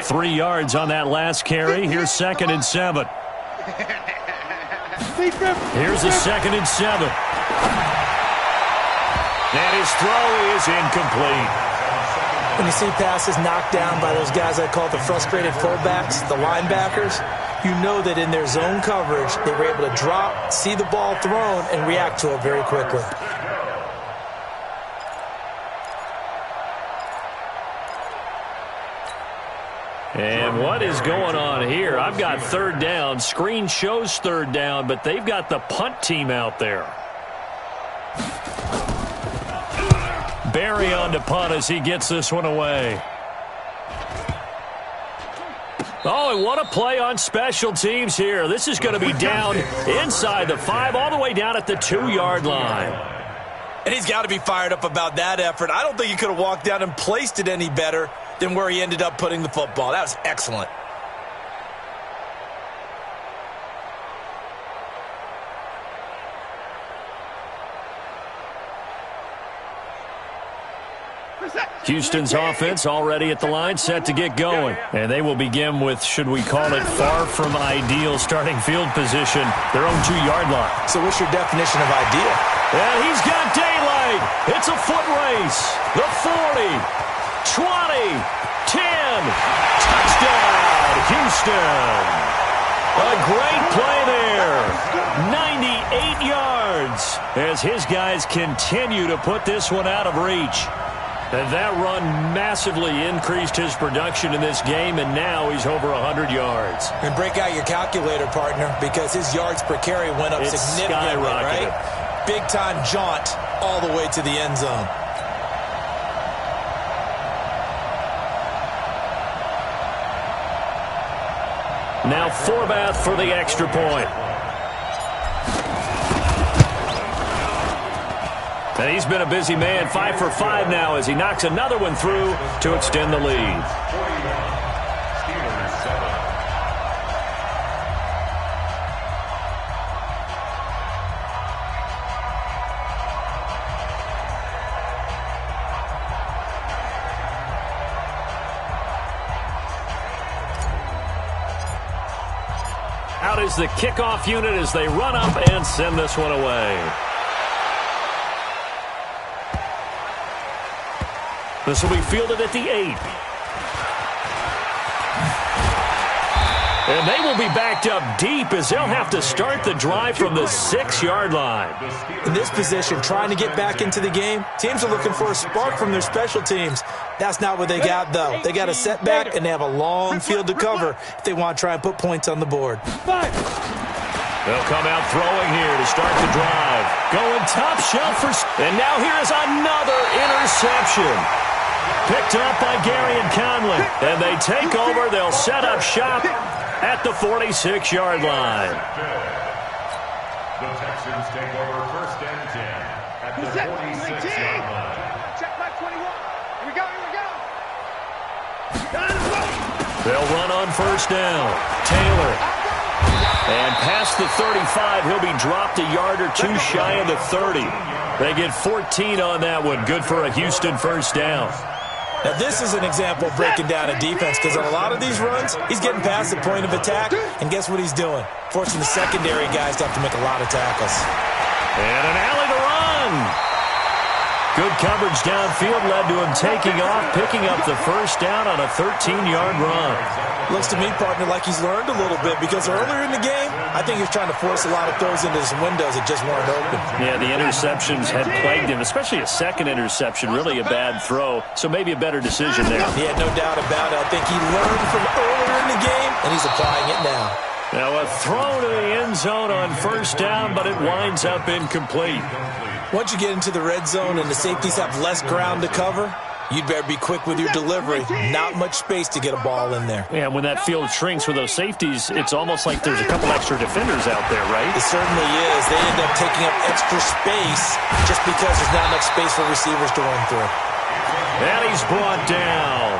3 yards on that last carry. Here's 2nd and 7. Here's a 2nd and 7. And his throw is incomplete.
When you see passes knocked down by those guys I call the frustrated fullbacks, the linebackers, you know that in their zone coverage, they were able to drop, see the ball thrown, and react to it very quickly.
And what is going on here? I've got 3rd down. Screen shows 3rd down, but they've got the punt team out there. Barry on to punt as he gets this one away. Oh, and what a play on special teams here. This is going to be down inside the 5, all the way down at the 2-yard line.
And he's got to be fired up about that effort. I don't think he could have walked down and placed it any better than where he ended up putting the football. That was excellent.
Houston's offense already at the line, set to get going. And they will begin with, should we call it, far from ideal starting field position, their own 2-yard line.
So what's your definition of ideal?
And he's got daylight. It's a foot race. The 40, 20, 10. Touchdown, Houston. A great play there. 98 yards as his guys continue to put this one out of reach. And that run massively increased his production in this game, and now he's over 100 yards.
And break out your calculator, partner, because his yards per carry went up significantly, right? Big-time jaunt all the way to the end zone.
Now Forbath for the extra point. And he's been a busy man, 5 for 5 now as he knocks another one through to extend the lead. Out is the kickoff unit as they run up and send this one away. This will be fielded at the 8. And they will be backed up deep as they'll have to start the drive from the 6-yard line.
In this position, trying to get back into the game, teams are looking for a spark from their special teams. That's not what they got, though. They got a setback, and they have a long field to cover if they want to try and put points on the board.
They'll come out throwing here to start the drive. Going top shelf for... And now here is another interception. Picked up by Gary and Conley. And they take over. They'll set up shop at the 46-yard line.
The Texans take over 1st and 10 at the 46-yard line.
Check back 21. Here we go, here we go.
They'll run on 1st down. Taylor. And past the 35, he'll be dropped a yard or two shy of the 30. They get 14 on that one. Good for a Houston 1st down.
Now, this is an example of breaking down a defense because on a lot of these runs, he's getting past the point of attack, and guess what he's doing? Forcing the secondary guys to have to make a lot of tackles.
And an alley to run. Good coverage downfield led to him taking off, picking up the 1st down on a 13-yard run.
Looks to me, partner, like he's learned a little bit because earlier in the game, I think he was trying to force a lot of throws into his windows that just weren't open.
Yeah, the interceptions had plagued him, especially a second interception, really a bad throw, so maybe a better decision there.
Yeah, no doubt about it. I think he learned from earlier in the game, and he's applying it now.
Now a throw to the end zone on 1st down, but it winds up incomplete.
Once you get into the red zone and the safeties have less ground to cover, you'd better be quick with your delivery. Not much space to get a ball in there.
Yeah, when that field shrinks with those safeties, it's almost like there's a couple extra defenders out there, right?
It certainly is. They end up taking up extra space just because there's not enough space for receivers to run through.
And he's brought down.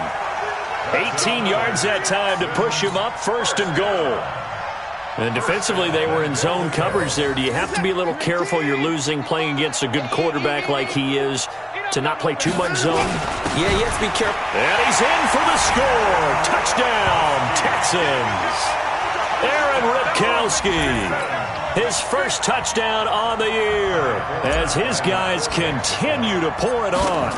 18 yards that time to push him up, 1st and goal. And defensively, they were in zone coverage there. Do you have to be a little careful? You're losing, playing against a good quarterback like he is, to not play too much zone?
Yeah, you have to be careful.
And he's in for the score. Touchdown, Texans. Aaron Ripkowski. His 1st touchdown on the year as his guys continue to pour it on.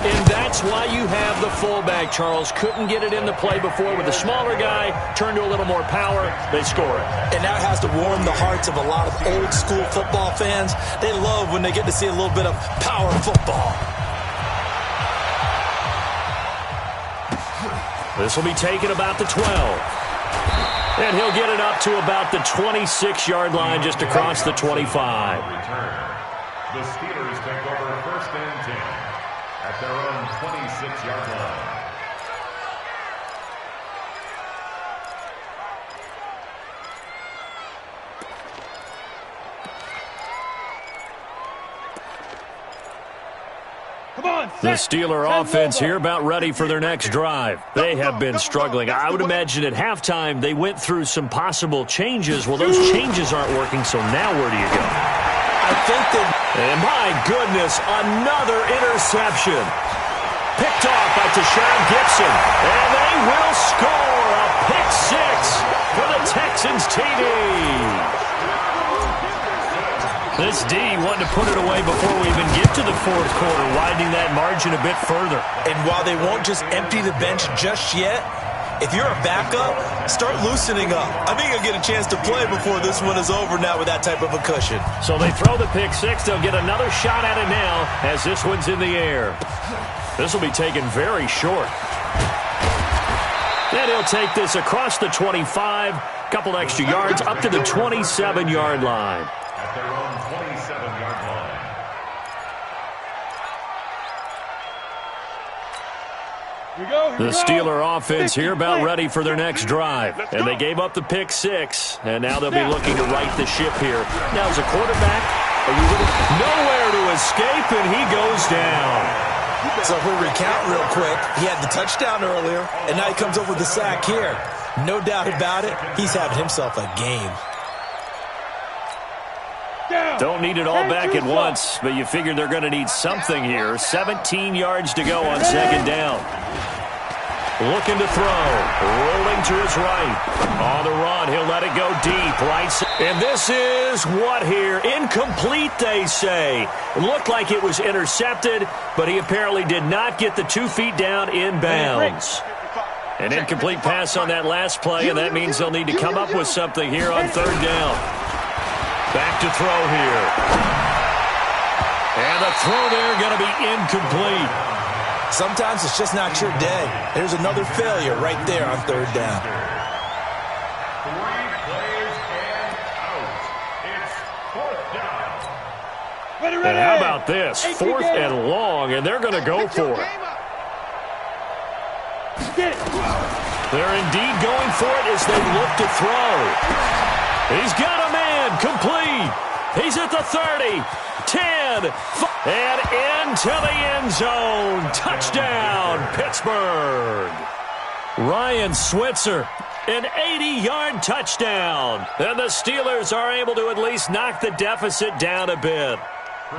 And that's why you have the fullback, Charles. Couldn't get it in the play before with the smaller guy. Turned to a little more power. They score it.
And that has to warm the hearts of a lot of old-school football fans. They love when they get to see a little bit of power football.
This will be taken about the 12. And he'll get it up to about the 26-yard line just across the 25.
The Steelers take over 1st and 10 at their own 26-yard line.
The Steeler offense here about ready for their next drive. They have been struggling. I would imagine at halftime they went through some possible changes. Well, those changes aren't working, so now where do you go?
I think that...
And my goodness, another interception. Picked off by Tashawn Gibson. And they will score a pick 6 for the Texans TD. This D wanted to put it away before we even get to the 4th quarter, widening that margin a bit further.
And while they won't just empty the bench just yet, if you're a backup, start loosening up. I think you'll get a chance to play before this one is over now with that type of a cushion.
So they throw the pick 6. They'll get another shot at it now as this one's in the air. This will be taken very short. And he'll take this across the 25, couple extra yards, up to the 27-yard line.
At their own 27-yard line.
The Steeler offense here about ready for their next drive. And they gave up the pick 6, and now they'll be looking to right the ship here. Now, as a quarterback, are you really nowhere to escape, and he goes down.
So if we recount real quick, he had the touchdown earlier, and now he comes over with the sack here. No doubt about it, he's having himself a game.
Don't need it all back at once, but you figure they're going to need something here. 17 yards to go on 2nd down. looking to throw, rolling to his right. On the run, he'll let it go deep, right side. And this is what here? Incomplete, they say. It looked like it was intercepted, but he apparently did not get the 2 feet down in bounds. An incomplete pass on that last play, and that means they'll need to come up with something here on third down. Back to throw here. And the throw there going to be incomplete.
Sometimes it's just not your day. There's another failure right there on third down.
3 plays and out. It's fourth down.
And how about this? 4th and long, and they're going to go for it. They're indeed going for it as they look to throw. He's got a man, complete. He's at the 30, 10, and into the end zone. Touchdown, Pittsburgh. Ryan Switzer, an 80-yard touchdown. And the Steelers are able to at least knock the deficit down a bit.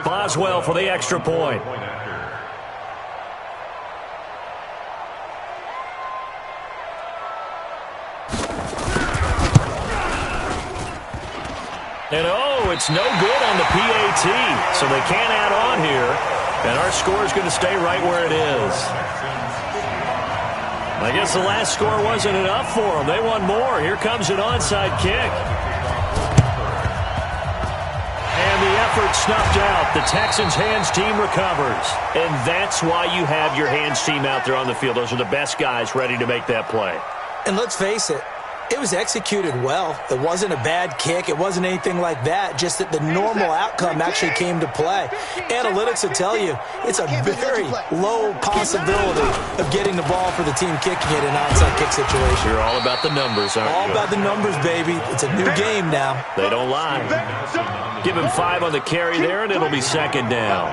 Boswell for the extra point. And it's no good on the PAT, so they can't add on here. And our score is going to stay right where it is. I guess the last score wasn't enough for them. They want more. Here comes an onside kick. And the effort snuffed out. The Texans' hands team recovers. And that's why you have your hands team out there on the field. Those are the best guys ready to make that play.
And let's face it, it was executed well. It wasn't a bad kick. It wasn't anything like that. Just that the normal outcome actually came to play. Analytics will tell you it's a very low possibility of getting the ball for the team kicking it in an onside kick situation.
You're all about the numbers, aren't you?
All about the numbers, baby. It's a new game now.
They don't lie. Give him 5 on the carry there, and it'll be second down.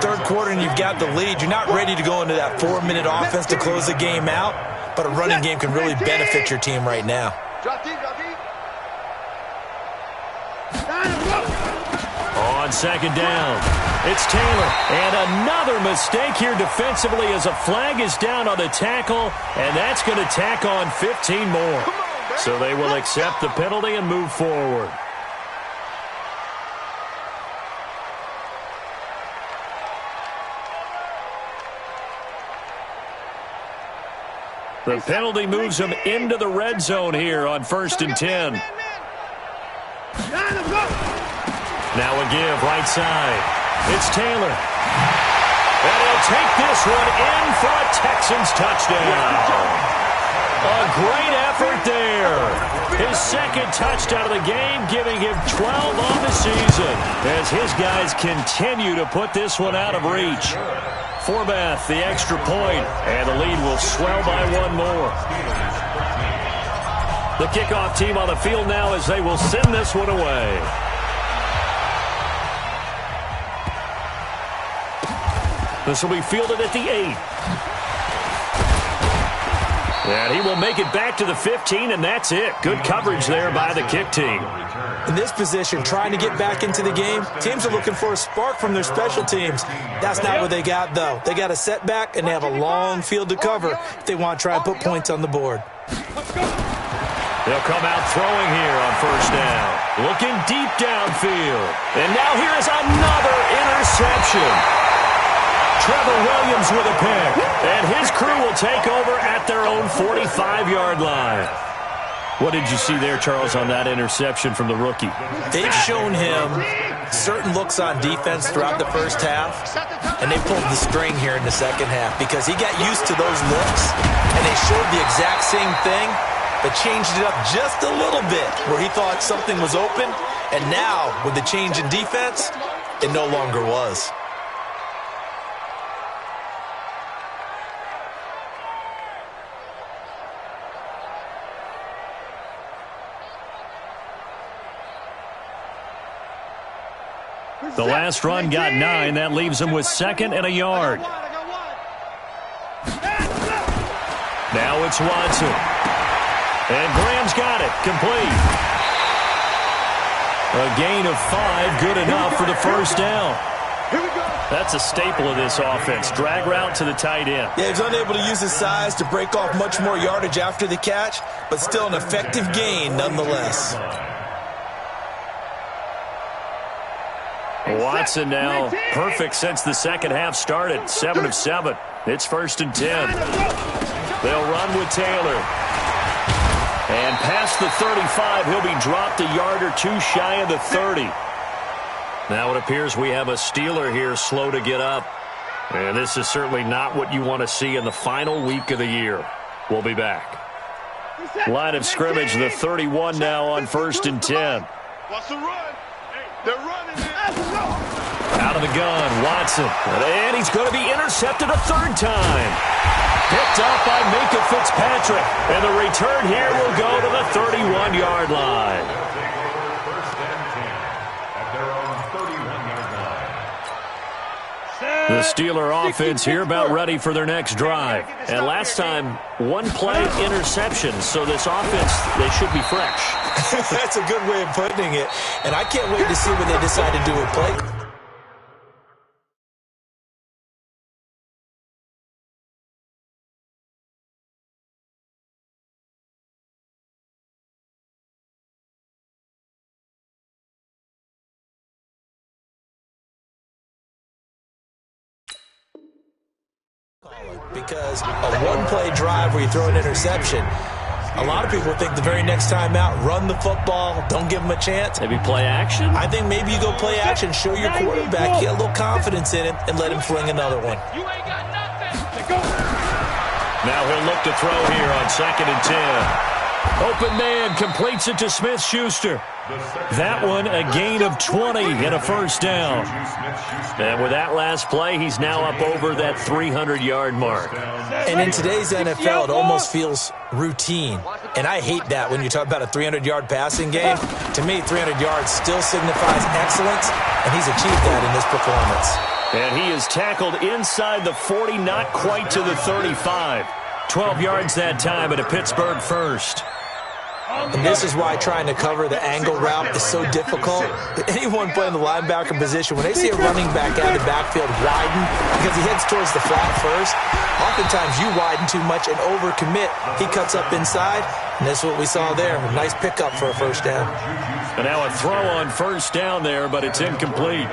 Third quarter, and you've got the lead. You're not ready to go into that 4-minute offense to close the game out. But a running game can really benefit your team right now.
On second down, it's Taylor. And another mistake here defensively as a flag is down on the tackle, and that's going to tack on 15 more. So they will accept the penalty and move forward. The penalty moves them into the red zone here on 1st and 10. Now a give, right side. It's Taylor. And he'll take this one in for a Texans touchdown. A great effort there. His second touchdown of the game, giving him 12 on the season as his guys continue to put this one out of reach. Forbath, the extra point, and the lead will swell by 1 more. The kickoff team on the field now as they will send this one away. This will be fielded at the 8. And he will make it back to the 15, and that's it. Good coverage there by the kick team.
In this position, trying to get back into the game, teams are looking for a spark from their special teams. That's not what they got, though. They got a setback, and they have a long field to cover if they want to try and put points on the board.
They'll come out throwing here on 1st down. Looking deep downfield. And now here is another interception. Trevor Williams with a pick. And his crew will take over at their own 45-yard line. What did you see there, Charles, on that interception from the rookie?
They've shown him certain looks on defense throughout the first half, and they pulled the string here in the second half because he got used to those looks, and they showed the exact same thing, but changed it up just a little bit where he thought something was open, and now, with the change in defense, it no longer was.
The last run got 9. That leaves him with 2nd and a yard. Now it's Watson. And Graham's got it. Complete. A gain of 5. Good enough for the 1st down.
Here we go.
That's a staple of this offense. Drag route to the tight end.
Yeah, he's unable to use his size to break off much more yardage after the catch, but still an effective gain nonetheless.
Watson now perfect since the second half started. 7 of 7. It's 1st and 10. They'll run with Taylor. And past the 35, he'll be dropped a yard or two shy of the 30. Now it appears we have a Steeler here slow to get up. And this is certainly not what you want to see in the final week of the year. We'll be back. Line of scrimmage, the 31 now on 1st and 10.
What's the run? They're running.
Out of the gun, Watson. And he's going to be intercepted a 3rd time. Picked up by Minkah Fitzpatrick. And the return here will go to the 31-yard line. The Steeler offense here about ready for their next drive. And last time, 1-play interception. So this offense, they should be fresh.
That's a good way of putting it. And I can't wait to see what they decide to do with play. Because a 1-play drive where you throw an interception, a lot of people think the very next time out, run the football, don't give them a chance.
Maybe play action?
I think maybe you go play action, show your quarterback, get a little confidence in him, and let him fling another one.
You ain't got nothing.
Now he'll look to throw here on 2nd and 10. Open man completes it to Smith-Schuster. That one a gain of 20 and a 1st down. And with that last play, he's now up over that 300-yard mark.
And in today's NFL, it almost feels routine. And I hate that when you talk about a 300-yard passing game. To me, 300 yards still signifies excellence, and he's achieved that in this performance.
And he is tackled inside the 40, not quite to the 35. 12 yards that time at a Pittsburgh 1st.
And this is why trying to cover the angle route is so difficult. Anyone playing the linebacker position, when they see a running back out of the backfield widen because he heads towards the flat first, oftentimes you widen too much and overcommit. He cuts up inside, and that's what we saw there. A nice pickup for a 1st down.
And now a throw on 1st down there, but it's incomplete.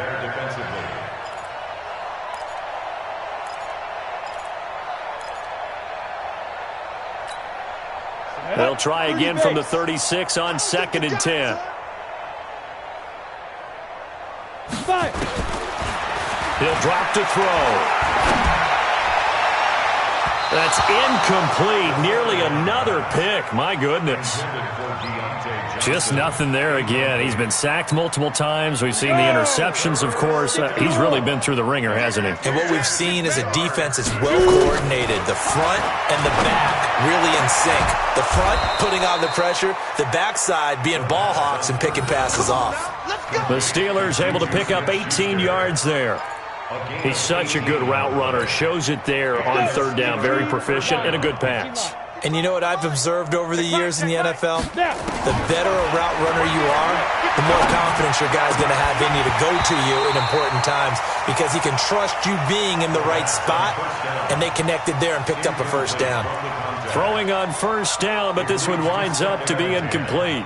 They'll try again from the 36 on 2nd and 10. He'll drop to throw. That's incomplete. Nearly another pick. My goodness. Just nothing there again. He's been sacked multiple times. We've seen the interceptions, of course. He's really been through the ringer, hasn't he?
And what we've seen is a defense that's well coordinated. The front and the back really in sync. The front putting on the pressure. The backside being ball hawks and picking passes off.
The Steelers able to pick up 18 yards there. He's such a good route runner. Shows it there on 3rd down. Very proficient and a good pass.
And you know what I've observed over the years in the NFL? The better a route runner you are, the more confidence your guy's going to have in you to go to you in important times because he can trust you being in the right spot, and they connected there and picked up a 1st down.
Throwing on 1st down, but this one winds up to be incomplete.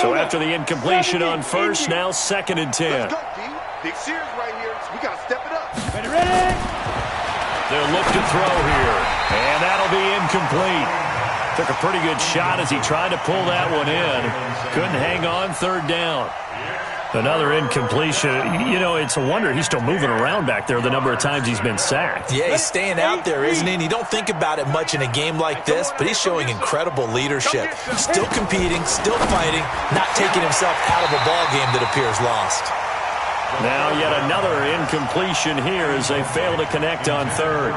So after the incompletion on 1st, now 2nd and 10.
Let's go, D. Big Sears right here. We got to step it up. Ready?
They'll look to throw here, and that'll be incomplete. Took a pretty good shot as he tried to pull that one in. Couldn't hang on 3rd down. Another incompletion. You know, it's a wonder he's still moving around back there the number of times he's been sacked.
Yeah, he's staying out there, isn't he? And you don't think about it much in a game like this, but he's showing incredible leadership. Still competing, still fighting, not taking himself out of a ball game that appears lost.
Now yet another incompletion here as they fail to connect on 3rd.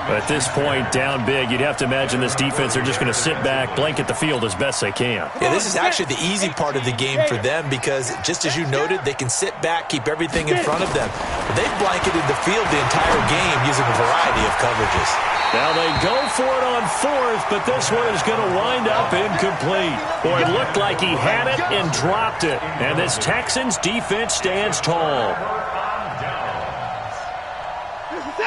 At this point, down big, you'd have to imagine this defense are just going to sit back, blanket the field as best they can.
Yeah, this is actually the easy part of the game for them because, just as you noted, they can sit back, keep everything in front of them. But they've blanketed the field the entire game using a variety of coverages.
Now they go for it on fourth, but this one is going to wind up incomplete. Boy, it looked like he had it and dropped it. And this Texans defense stands tall.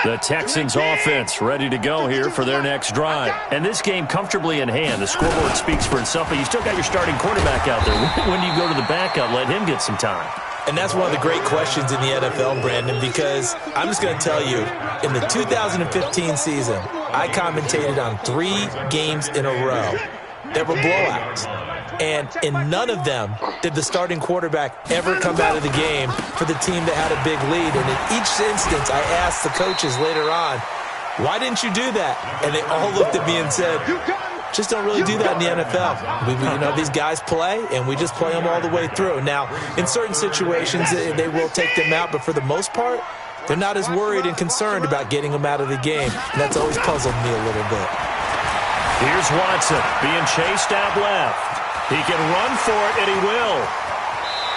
The Texans offense ready to go here for their next drive. And this game comfortably in hand. The scoreboard speaks for itself, but you still got your starting quarterback out there. When do you go to the backup, let him get some time?
And that's one of the great questions in the NFL, Brandon, because I'm just going to tell you, in the 2015 season, I commentated on 3 games in a row. There were blowouts. And in none of them did the starting quarterback ever come out of the game for the team that had a big lead. And in each instance, I asked the coaches later on, why didn't you do that? And they all looked at me and said, just don't really do that in the NFL. These guys play, and we just play them all the way through. Now, in certain situations, they will take them out, but for the most part, they're not as worried and concerned about getting them out of the game. And that's always puzzled me a little bit.
Here's Watson being chased out left. He can run for it, and he will.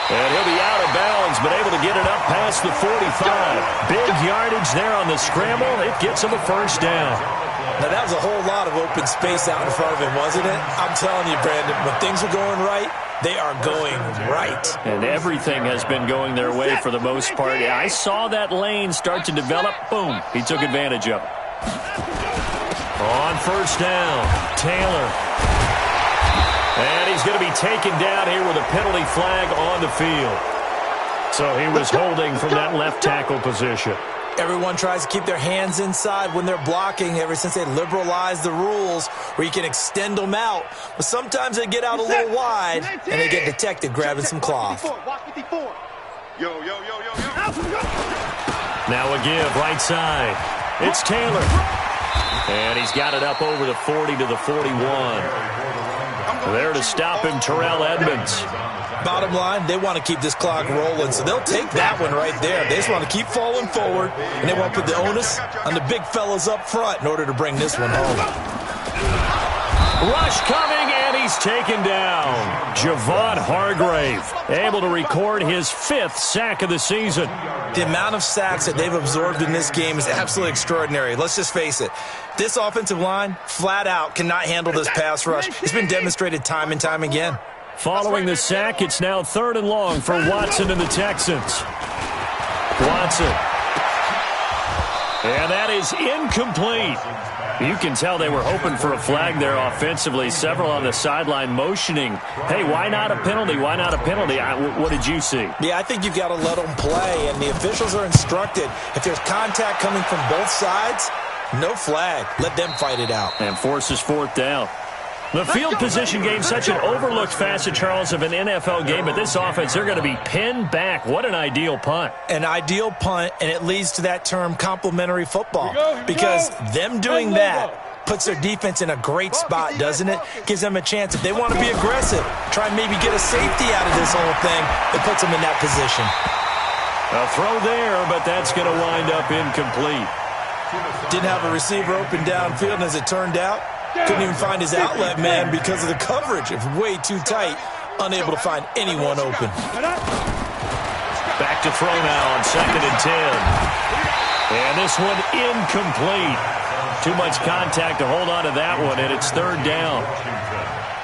And he'll be out of bounds, but able to get it up past the 45. Big yardage there on the scramble. It gets him a first down.
Now, that was a whole lot of open space out in front of him, wasn't it? I'm telling you, Brandon, when things are going right, they are going right.
And everything has been going their way for the most part. I saw that lane start to develop. Boom. He took advantage of it. On first down, Taylor. And he's going to be taken down here with a penalty flag on the field. So he was holding from that left tackle position.
Everyone tries to keep their hands inside when they're blocking ever since they liberalized the rules where you can extend them out. But sometimes they get out a little wide and they get detected grabbing some cloth.
Now a give right side. It's Taylor. And he's got it up over the 40 to the 41. There to stop him, Terrell Edmunds.
Bottom line, they want to keep this clock rolling, so they'll take that one right there. They just want to keep falling forward, and they want to put the onus on the big fellas up front in order to bring this one home.
Rush coming, and he's taken down. Javon Hargrave able to record his 5th sack of the season.
The amount of sacks that they've absorbed in this game is absolutely extraordinary. Let's just face it. This offensive line, flat out, cannot handle this pass rush. It's been demonstrated time and time again.
Following the sack, it's now 3rd and long for Watson and the Texans. Watson. And that is incomplete. You can tell they were hoping for a flag there offensively. Several on the sideline motioning, hey, why not a penalty? Why not a penalty? What did you see?
Yeah, I think you've got to let them play, and the officials are instructed. If there's contact coming from both sides, no flag. Let them fight it out.
And forces 4th down. The field position game, such an overlooked facet, Charles, of an NFL game. But this offense, they're going to be pinned back. What an ideal punt.
An ideal punt, and it leads to that term complementary football. Because them doing that puts their defense in a great spot, doesn't it? Gives them a chance. If they want to be aggressive, try and maybe get a safety out of this whole thing, it puts them in that position.
A throw there, but that's going to wind up incomplete.
Didn't have a receiver open downfield, and as it turned out, couldn't even find his outlet man because of the coverage. It was way too tight, unable to find anyone open.
Back to throw now on 2nd and 10. And this one incomplete. Too much contact to hold on to that one, and it's 3rd down.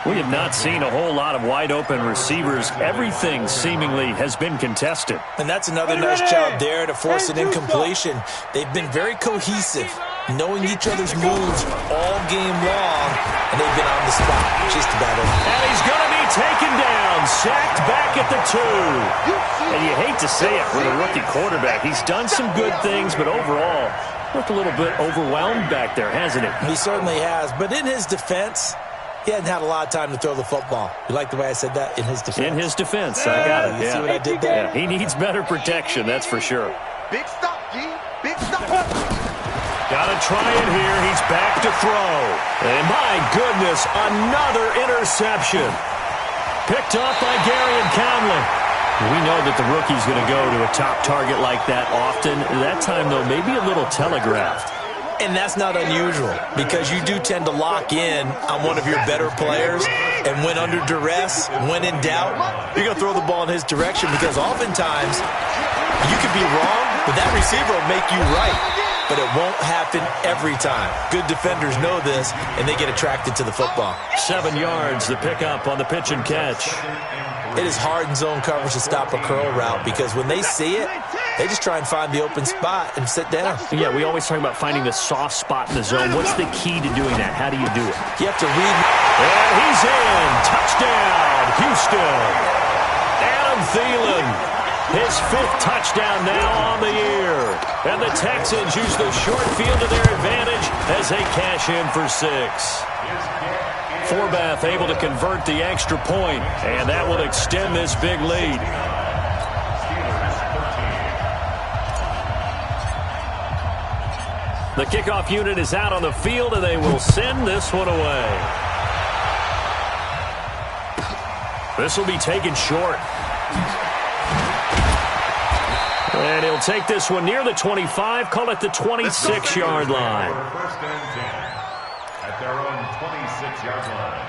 We have not seen a whole lot of wide-open receivers. Everything seemingly has been contested.
And that's another nice job there to force an incompletion. They've been very cohesive, knowing each other's moves all game long, and they've been on the spot just about every.
And he's going to be taken down, sacked back at the 2. And you hate to say it with a rookie quarterback. He's done some good things, but overall, looked a little bit overwhelmed back there, hasn't he?
He certainly has, but in his defense, he hasn't had a lot of time to throw the football. You like the way I said that? In his defense.
In his defense, I got it.
You see what I did there?
Yeah, he needs better protection, that's for sure.
Big stop, G. Big stop.
Got to try it here. He's back to throw. And my goodness, another interception. Picked off by Garyon Conley. We know that the rookie's going to go to a top target like that often. That time, though, maybe a little telegraphed.
And that's not unusual because you do tend to lock in on one of your better players, and when under duress, when in doubt, you're going to throw the ball in his direction because oftentimes you could be wrong, but that receiver will make you right. but it won't happen every time. Good defenders know this, and they get attracted to the football.
7 yards, the pickup on the pitch and catch.
It is hard in zone coverage to stop a curl route because when they see it, they just try and find the open spot and sit down.
Yeah, we always talk about finding the soft spot in the zone. What's the key to doing that? How do you do it?
You have to read.
And he's in. Touchdown, Houston. Adam Thielen, his 5th touchdown now on the year. And the Texans use the short field to their advantage as they cash in for 6. Forbath able to convert the extra point, and that will extend this big lead. The kickoff unit is out on the field, and they will send this one away. This will be taken short. And he'll take this one near the 25, call it the 26-yard line.
First and 10 at their own 26-yard line.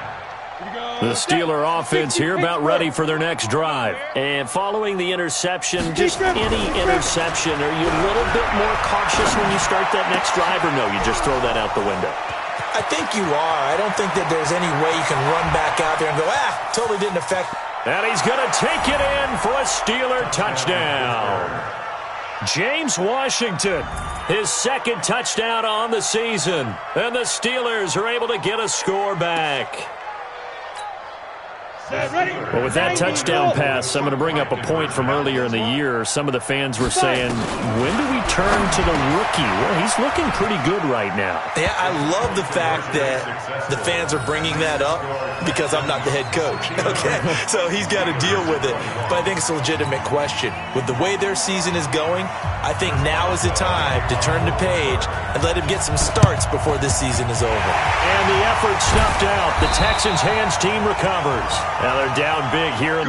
The Steeler offense here about ready for their next drive. And following the interception, just any interception, are you a little bit more cautious when you start that next drive, or no, you just throw that out the window?
I think you are. I don't think that there's any way you can run back out there and go, totally didn't affect.
And he's going to take it in for a Steeler touchdown. James Washington, his 2nd touchdown on the season. And the Steelers are able to get a score back. Well, with that touchdown pass, I'm going to bring up a point from earlier in the year. Some of the fans were saying, when do we turn to the rookie? Well, he's looking pretty good right now.
Yeah, I love the fact that the fans are bringing that up because I'm not the head coach. Okay, so he's got to deal with it. But I think it's a legitimate question. With the way their season is going, I think now is the time to turn the page and let him get some starts before this season is over.
And the effort snuffed out. The Texans' hands team recovers. Now they're down big here.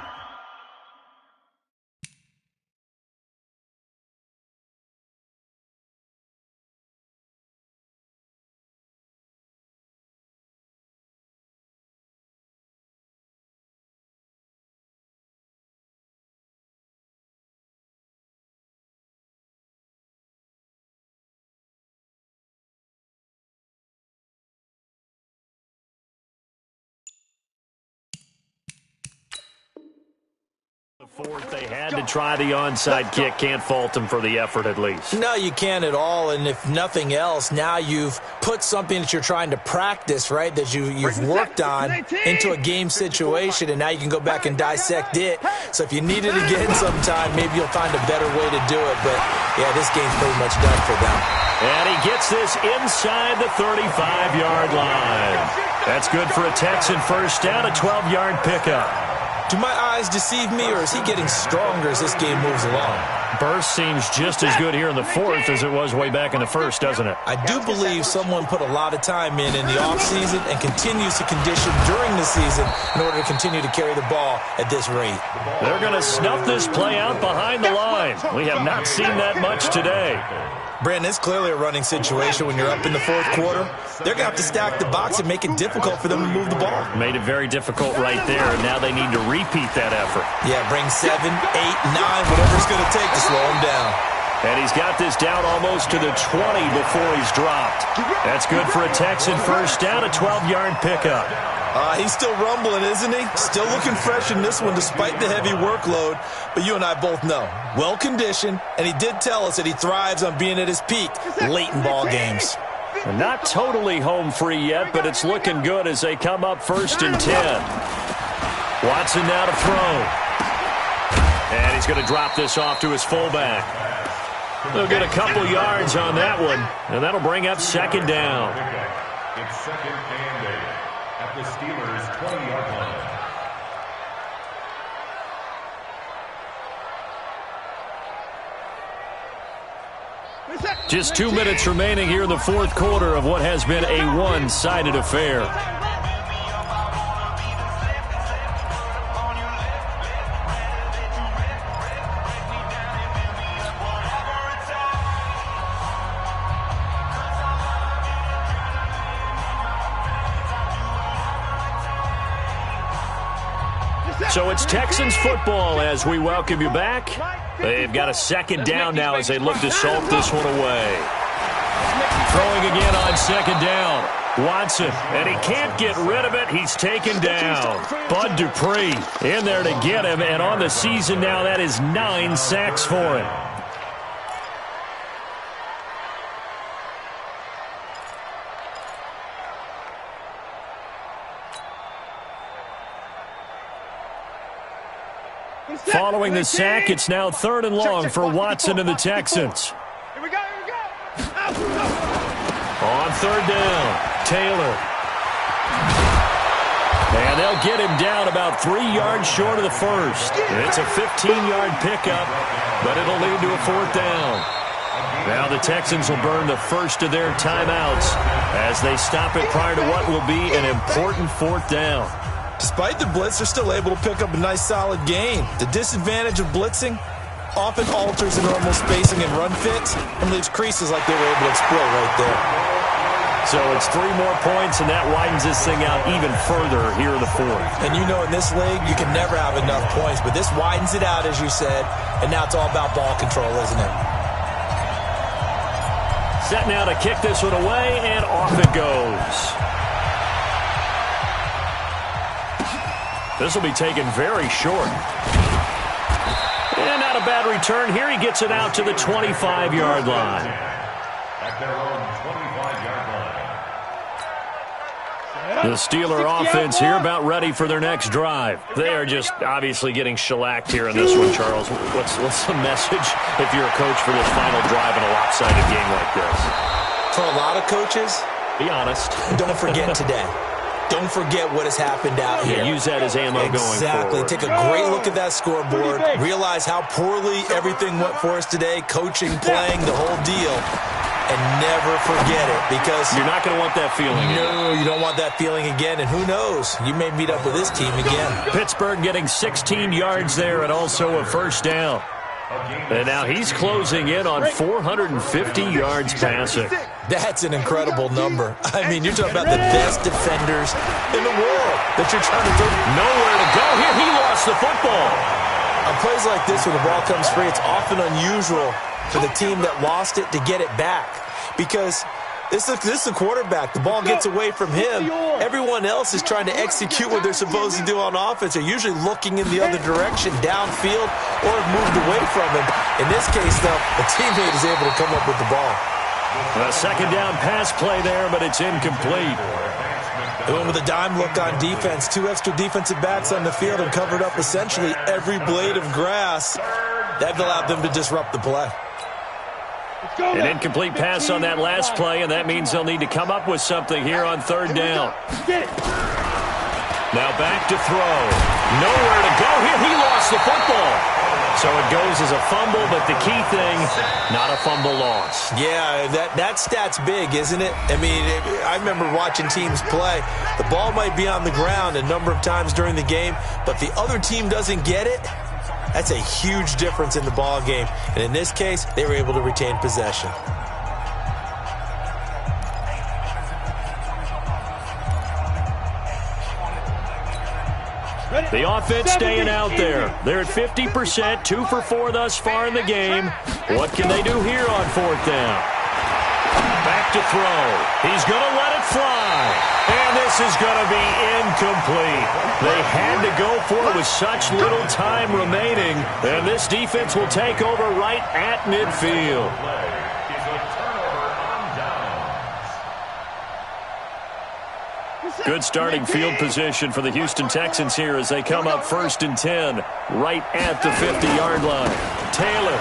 Fourth, they had to try the onside kick. Can't fault them for the effort at least.
No, you can't at all. And if nothing else, now you've put something that you're trying to practice, right, that you've worked on into a game situation, and now you can go back and dissect it. So if you need it again sometime, maybe you'll find a better way to do it. But, yeah, this game's pretty much done for them.
And he gets this inside the 35-yard line. That's good for a Texan first down, a 12-yard pickup.
Do my eyes deceive me, or is he getting stronger as this game moves along?
Burst seems just as good here in the 4th as it was way back in the 1st, doesn't it?
I do believe someone put a lot of time in the offseason and continues to condition during the season in order to continue to carry the ball at this rate.
They're going to snuff this play out behind the line. We have not seen that much today.
Brandon, it's clearly a running situation when you're up in the 4th quarter. They're going to have to stack the box and make it difficult for them to move the ball.
Made it very difficult right there, and now they need to repeat that effort.
Yeah, bring 7, 8, 9, whatever it's going to take to slow him down.
And he's got this down almost to the 20 before he's dropped. That's good for a Texan first down, a 12-yard pickup.
He's still rumbling, isn't he? Still looking fresh in this one despite the heavy workload. But you and I both know, well-conditioned, and he did tell us that he thrives on being at his peak late in ball games.
Not totally home free yet, but it's looking good as they come up 1st and 10. Watson now to throw. And he's going to drop this off to his fullback. They'll get a couple yards on that one, and that'll bring up 2nd down.
It's 2nd and 8 at the Steelers' 20-yard line.
Just 2 minutes remaining here in the 4th quarter of what has been a one-sided affair. So it's Texans football as we welcome you back. They've got a 2nd down now as they look to salt this one away. Throwing again on second down. Watson, and he can't get rid of it. He's taken down. Bud Dupree in there to get him, and on the season now, that is 9 sacks for him. Following the sack, it's now 3rd and long for Watson and the Texans.
Here we go.
On 3rd down, Taylor. And they'll get him down about 3 yards short of the first. It's a 15-yard pickup, but it'll lead to a 4th down. Now the Texans will burn the first of their timeouts as they stop it prior to what will be an important 4th down.
Despite the blitz, they're still able to pick up a nice, solid gain. The disadvantage of blitzing often alters the normal spacing and run fits and leaves creases like they were able to exploit right there.
So it's 3 more points, and that widens this thing out even further here in the 4th.
And you know in this league, you can never have enough points, but this widens it out, as you said, and now it's all about ball control, isn't it?
Set now to kick this one away, and off it goes. This will be taken very short. And not a bad return. Here he gets it out to the 25-yard line.
At their own 25-yard line.
The Steeler offense here about ready for their next drive. They are just obviously getting shellacked here in this one, Charles. What's the message if you're a coach for this final drive in a lopsided game like this?
For a lot of coaches,
be honest.
Don't forget today. Don't forget what has happened out here.
Use that as ammo going forward.
Exactly. Take a great look at that scoreboard. Realize how poorly everything went for us today. Coaching, playing, the whole deal. And never forget it, because
you're not going to want that feeling again.
No, you don't want that feeling again. And who knows? You may meet up with this team again.
Pittsburgh getting 16 yards there and also a 1st down. And now he's closing in on 450 yards passing.
That's an incredible number. I mean, you're talking about the best defenders in the world that you're trying to throw.
Nowhere to go here. He lost the football.
On plays like this, when the ball comes free, it's often unusual for the team that lost it to get it back, because this is the quarterback. The ball gets away from him. Everyone else is trying to execute what they're supposed to do on offense. They're usually looking in the other direction, downfield, or have moved away from him. In this case, though, a teammate is able to come up with the ball.
A 2nd down pass play there, but it's incomplete.
They went with a dime look on defense. 2 extra defensive backs on the field and covered up essentially every blade of grass. That allowed them to disrupt the play.
An incomplete pass on that last play, and that means they'll need to come up with something here on 3rd down. Now back to throw. Nowhere to go here. He lost the football. So it goes as a fumble, but the key thing, not a fumble loss.
Yeah, that stat's big, isn't it? I mean, I remember watching teams play. The ball might be on the ground a number of times during the game, but the other team doesn't get it. That's a huge difference in the ball game. And in this case, they were able to retain possession.
The offense staying out there. They're at 50%, 2 for 4 thus far in the game. What can they do here on 4th down? Back to throw. He's going to let it fly. And this is going to be incomplete. They had to go for it with such little time remaining. And this defense will take over right at midfield. Good starting field position for the Houston Texans here as they come up 1st and 10, right at the 50-yard line. Taylor.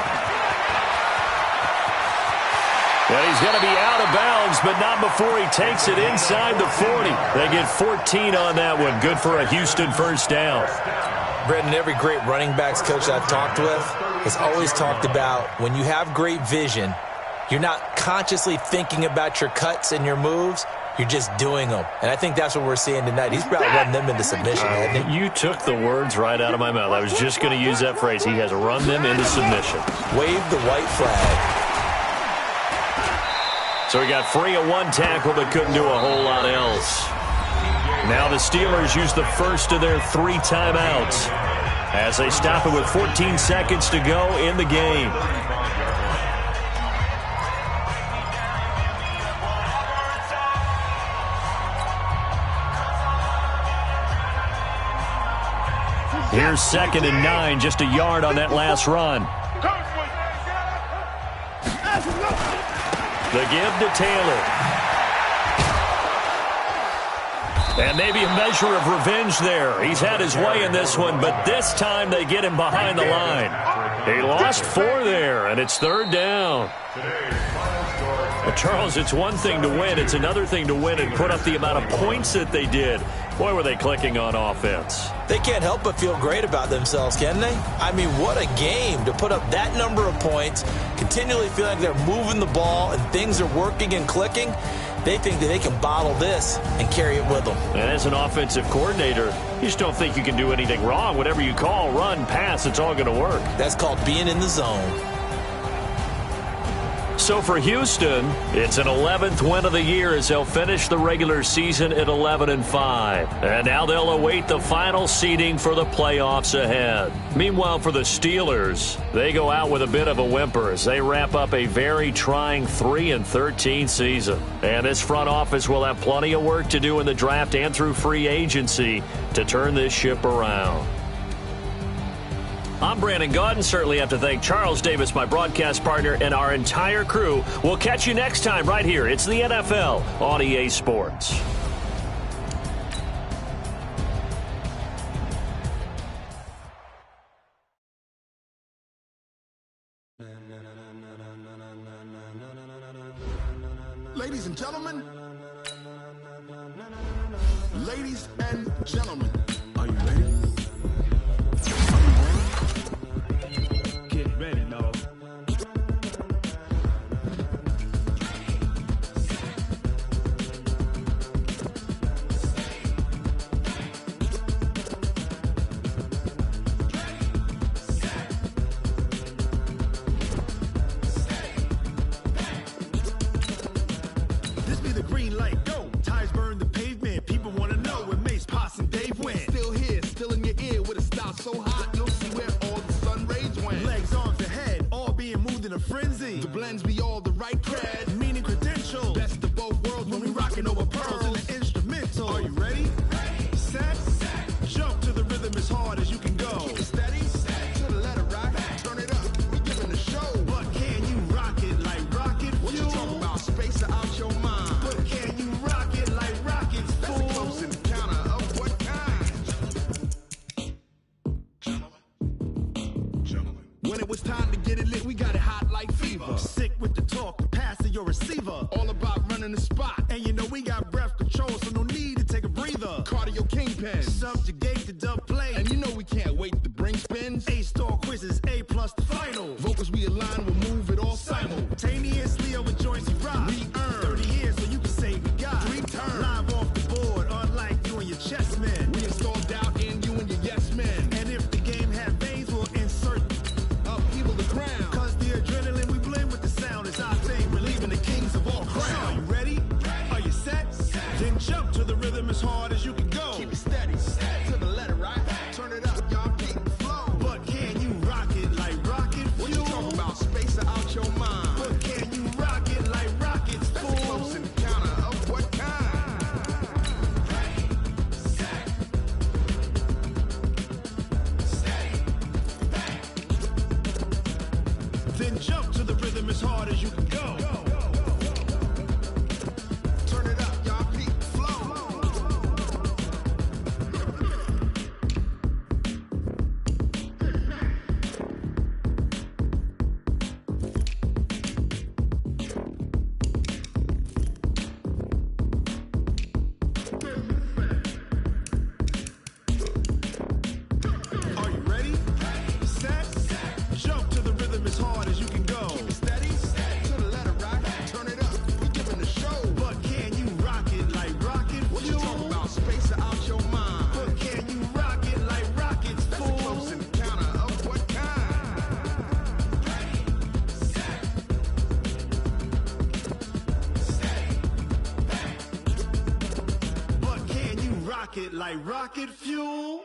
And he's going to be out of bounds, but not before he takes it inside the 40. They get 14 on that one. Good for a Houston 1st down.
Brendan, every great running backs coach I've talked with has always talked about when you have great vision, you're not consciously thinking about your cuts and your moves. You're just doing them. And I think that's what we're seeing tonight. He's probably run them into submission, hasn't he?
You took the words right out of my mouth. I was just going to use that phrase. He has run them into submission.
Wave the white flag.
So he got free of 1 tackle but couldn't do a whole lot else. Now the Steelers use the first of their 3 timeouts as they stop it with 14 seconds to go in the game. Here's 2nd and 9, just a yard on that last run. The give to Taylor. And maybe a measure of revenge there. He's had his way in this one, but this time they get him behind the line. He lost 4 there, and it's 3rd down. Well, Charles, it's one thing to win. It's another thing to win and put up the amount of points that they did. Boy, were they clicking on offense.
They can't help but feel great about themselves, can they? I mean, what a game to put up that number of points, continually feeling like they're moving the ball and things are working and clicking. They think that they can bottle this and carry it with them.
And as an offensive coordinator, you just don't think you can do anything wrong. Whatever you call, run, pass, it's all going to work.
That's called being in the zone.
So for Houston, it's an 11th win of the year as they'll finish the regular season at 11-5. And now they'll await the final seeding for the playoffs ahead. Meanwhile, for the Steelers, they go out with a bit of a whimper as they wrap up a very trying 3-13 season. And this front office will have plenty of work to do in the draft and through free agency to turn this ship around. I'm Brandon Gaudin. Certainly have to thank Charles Davis, my broadcast partner, and our entire crew. We'll catch you next time right here. It's the NFL on EA Sports.
Ladies and gentlemen, are you ready? Get ready, y'all. This be the green light, go. Tires burn the pavement. People want to know where Mace, Potts, and Dave went. Still here, still in your ear with a style so hot, you'll see where all the sun rays went. Legs, arms, and head, all being moved in a frenzy. The blends be all the right cred, meaning credentials. Best of both worlds when we rocking over pearls in the instrumental. Are you ready? Set, jump to the rhythm as hard as you can go. Keep it steady, to the letter right, turn it up, we giving the show. But can you rock it like rocket fuel? What you talking about, space out your mind? But can you rock it like rockets, fool? That's a close encounter of what kind? Gentlemen. When it was time to get it lit, we got it hot like fever. Sick with the talk, the pass to your receiver. All about running the spot. And you know we got breath control, so no need to take a breather. Cardio kingpin, subjugate the dub play. And you know we can't wait to bring spins. A-star quizzes, A+ the final. Vocals we align, we'll move it all simultaneously over joints we rock. We earn 30 years, so you can say we got 3 turns. Live off the board, unlike you and your chess men. We install doubt in you and your yes men. And if the game had veins, we'll insert upheaval the crown. Cause the adrenaline we blend with the sound is our thing, relieving the kings of all crowns. So are you ready? Are you set? Then jump to the rhythm as hard as you can go. Keep it steady, to the letter right. Turn it up, y'all keep the flow. But can you rock it like rocket fuel? What you talking about, space out your mind? But can you rock it like rockets, fool? That's a close encounter of what kind? Then jump to the rhythm as hard as you can go. Turn it up, y'all keep the flow. Are you ready? Set, jump to the rhythm as hard as you can go. Keep it steady, to the letter right. Turn it up, we giving the show. But can you rock it like rocket fuel? What you talking about, space out your mind? But can you rock it like rockets, fool? That's a close encounter of what kind? But can you rock it like rocket fuel?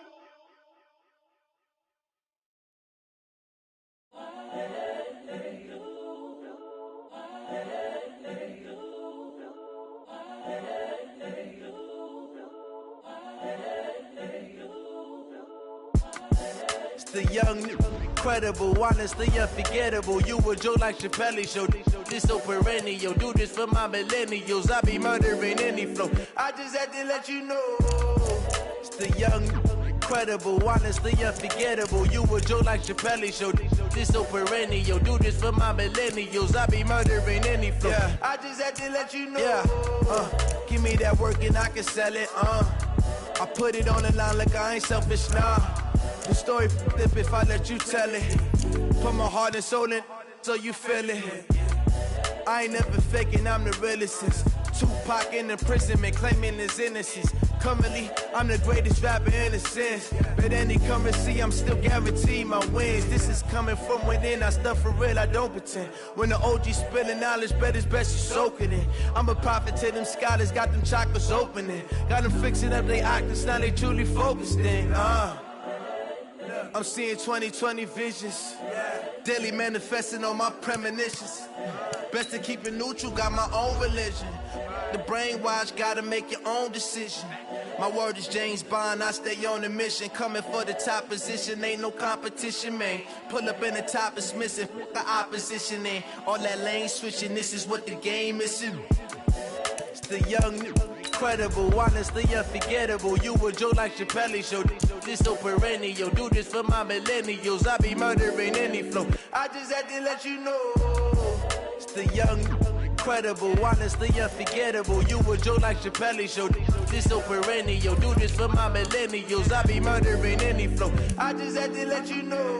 the young, incredible, honestly unforgettable. You a joke like Chappelle Show. This so perennial. Do this for my millennials. I be murdering any flow. I just had to let you know. It's the young, incredible, honestly unforgettable. You a joke like Chappelle Show. This so perennial. Do this for my millennials. I be murdering any flow. Yeah. I just had to let you know. Yeah. Give me that work and I can sell it. I put it on the line like I ain't selfish, nah. The story flip if I let you tell it. Put my heart and soul in so you feel it. I ain't never faking, I'm the realest since Tupac in imprisonment, claiming his innocence. Currently, I'm the greatest rapper in a sense. But any currency, I'm still guaranteed my wins. This is coming from within, I stuff for real, I don't pretend. When the OG spilling knowledge, bet it's best you soak it in. I'm a prophet to them scholars, got them chakras opening. Got them fixing up they octaves, now they truly focused in. I'm seeing 2020 visions. Daily manifesting on my premonitions. Best to keep it neutral, got my own religion. The brainwash, gotta make your own decision. My word is James Bond, I stay on a mission. Coming for the top position, ain't no competition, man. Pull up in the top is missing, fuck the opposition, ain't all that lane switching, this is what the game is. It's the young, incredible, honestly unforgettable. You a joke like Chappelle Show. This so perennial. Do this for my millennials. I be murdering any flow. I just had to let you know. It's the young, incredible, honestly unforgettable. You a joke like Chappelle Show. This so perennial. Do this for my millennials. I be murdering any flow. I just had to let you know.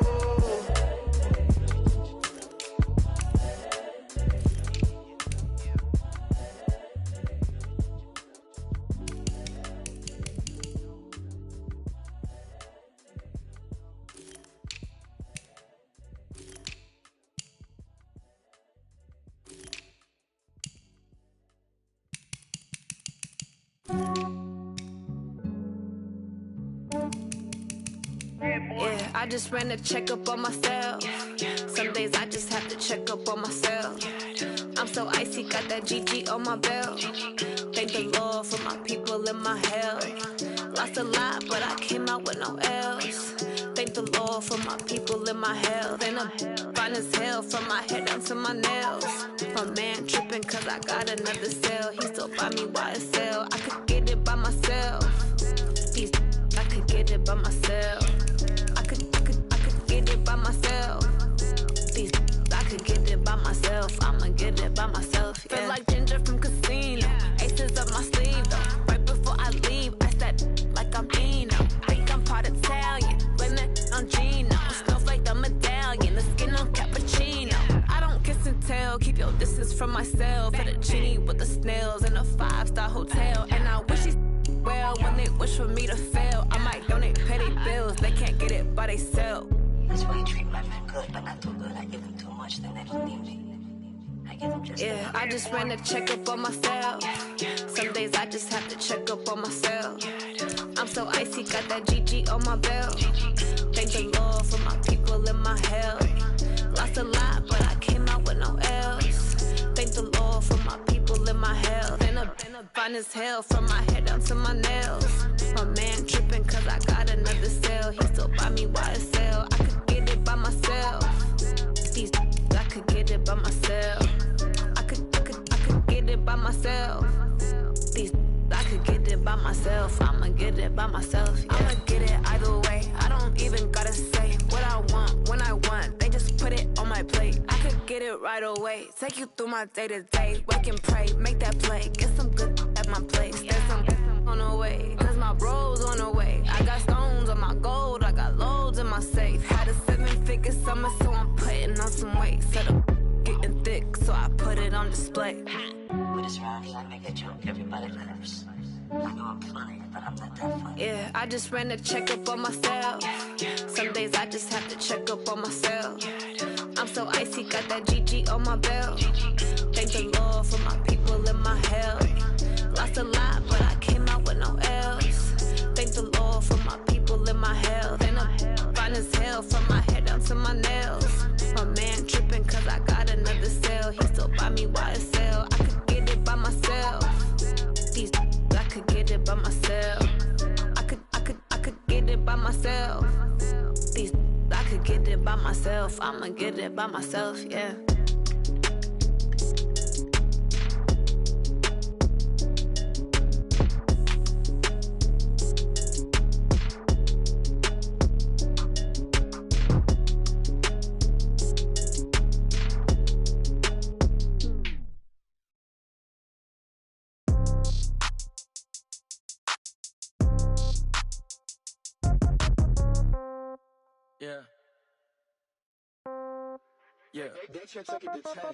Yeah, I just ran a checkup on myself. Some days I just have to check up on myself. I'm so icy, got that GG on my belt. Thank the Lord for my people in my health. Lost a lot, but I came out with no L's. Thank the Lord for my people in my health. And I'm fine as hell from my head down to my nails. My man tripping cause I got another cell. He still buy me YSL. I could get it by myself. I could get it by myself. I could get it by myself. I could get it by myself. I'ma get it by myself. Yeah. Feel like Ginger from Casino. Aces up my sleeve though. Right before I leave, I said like I'm Eno. Think I'm part Italian. Blame it on Gino. Smells like the medallion. The skin on cappuccino. I don't kiss and tell. Keep your distance from myself. Fettuccine with the snails in a 5-star hotel. And I wish he's well when they wish for me to fail. I might donate petty bills. They can't get it by themselves.
That's why you treat my men good, but not too good. I give them too much, then they don't need me. I give them just
yeah, I just ran a checkup on myself. Some days I just have to check up on myself. I'm so icy, got that GG on my belt. Thank the Lord for my people in my health. Lost a lot, but I came out with no L's. Thank the Lord for my people in my health. And I'm fine as hell from my head down to my nails. My man tripping cause I got another cell. He still buy me YSL. I could get it by myself. I could get it by myself. I could get it by myself. I could get it by myself. I'ma get it by myself. Yeah. I'ma get it either way. I don't even gotta say what I want when I want. They just put it on my plate. I could get it right away. Take you through my day to day. Wake and pray, make that play. Get some good at my place. There's some on the way. Cause my bro's on the way. I got stones on my gold. I got loads in my safe. Had a 7-figure summer, so I'm putting on some weight. Set up getting thick, so I put it on display.
With this round, I make a joke. Everybody laughs. I know I'm funny, but I'm not that funny.
Yeah, I just ran a checkup on myself. Some days I just have to check up on myself. I'm so icy, got that GG on my belt. Thank the Lord for my people in my health. Lost a lot, but I came out with no L's. Thank the Lord for my people in my health. And I'm fine as hell from my head down to my nails. My man tripping cause I got another cell. He still buy me YSL. I could get it by myself. I could get it by myself. I could get it by myself. I could get it by myself. I'ma get it by myself, yeah.
Yeah. Yeah.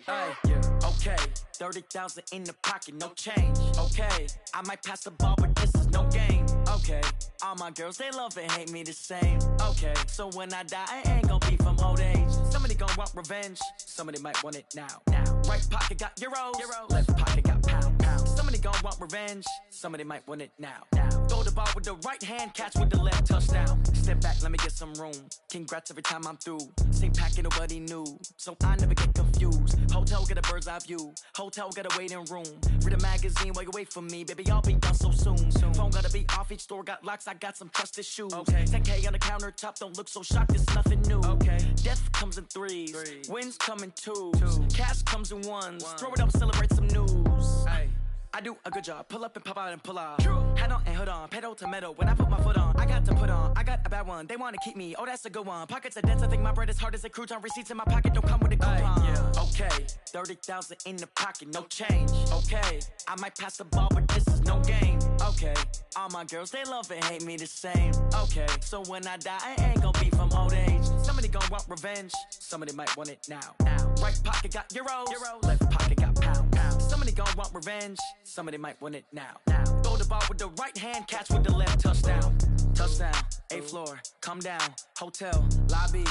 Hey, yeah. Okay. 30,000 in the pocket, no change. Okay. I might pass the ball, but this is no game. Okay. All my girls, they love and hate me the same. Okay. So when I die, I ain't gonna be from old age. Somebody gonna want revenge. Somebody might want it now. Right pocket got euros. Left pocket got pound. Somebody gonna want revenge. Somebody might want it now. Throw the ball with the right hand, catch with the left, touchdown. Step back, let me get some room. Congrats every time I'm through. Same packet, nobody knew, so I never get confused. Hotel get a bird's eye view. Hotel get a waiting room. Read a magazine while you wait for me, baby. I'll be done so soon. Phone gotta be off, each store got locks. I got some trusted shoes. Okay. 10K on the countertop, don't look so shocked. It's nothing new. Okay. Death comes in threes. Wins come in twos. Cash comes in ones. Throw it up, celebrate some news. Hey. I do a good job, pull up and pop out and pull out. Head on and hood on, pedal to metal. When I put my foot on, I got to put on. I got a bad one, they wanna keep me. Oh, that's a good one. Pockets are dense, I think my bread is hard as a crouton. Receipts in my pocket don't come with a coupon. Yeah. Okay, 30,000 in the pocket, no change. Okay, I might pass the ball, but this is no game. Okay, all my girls, they love and hate me the same. Okay, so when I die, I ain't gonna be from old age. Somebody gonna want revenge. Somebody might want it now. Right pocket got euros. Left pocket got pound. Somebody gonna want revenge. Somebody might want it now. Throw the ball with the right hand, catch with the left, touchdown. Touchdown, 8th floor, come down, hotel, lobby.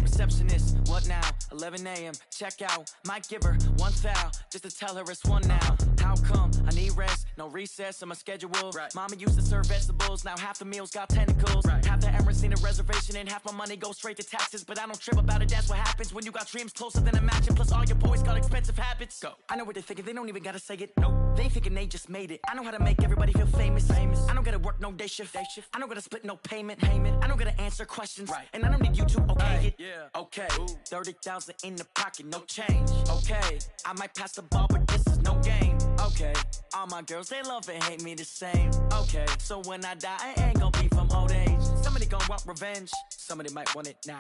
Receptionist, what now? 11 a.m., check out. Might give her one foul, just to tell her it's one now. How come? I need rest, no recess in my schedule. Right. Mama used to serve vegetables, now half the meals got tentacles. Right. Half the Emirates need a reservation and half my money goes straight to taxes. But I don't trip about it, that's what happens when you got dreams closer than a match. And plus all your boys got expensive habits. Go. I know what they're thinking, they don't even gotta say it. Nope. They ain't thinking they just made it. I know how to make everybody feel famous. I don't gotta work no day shift. I don't gotta split no payment. I don't gotta answer questions. Right. And I don't need you to okay it. Yeah. Okay, 30,000 in the pocket, no change. Okay, I might pass the ball, but this is no game. Okay, all my girls, they love and hate me the same. Okay, so when I die, I ain't gonna be from old age. Somebody gonna want revenge. Somebody might want it now.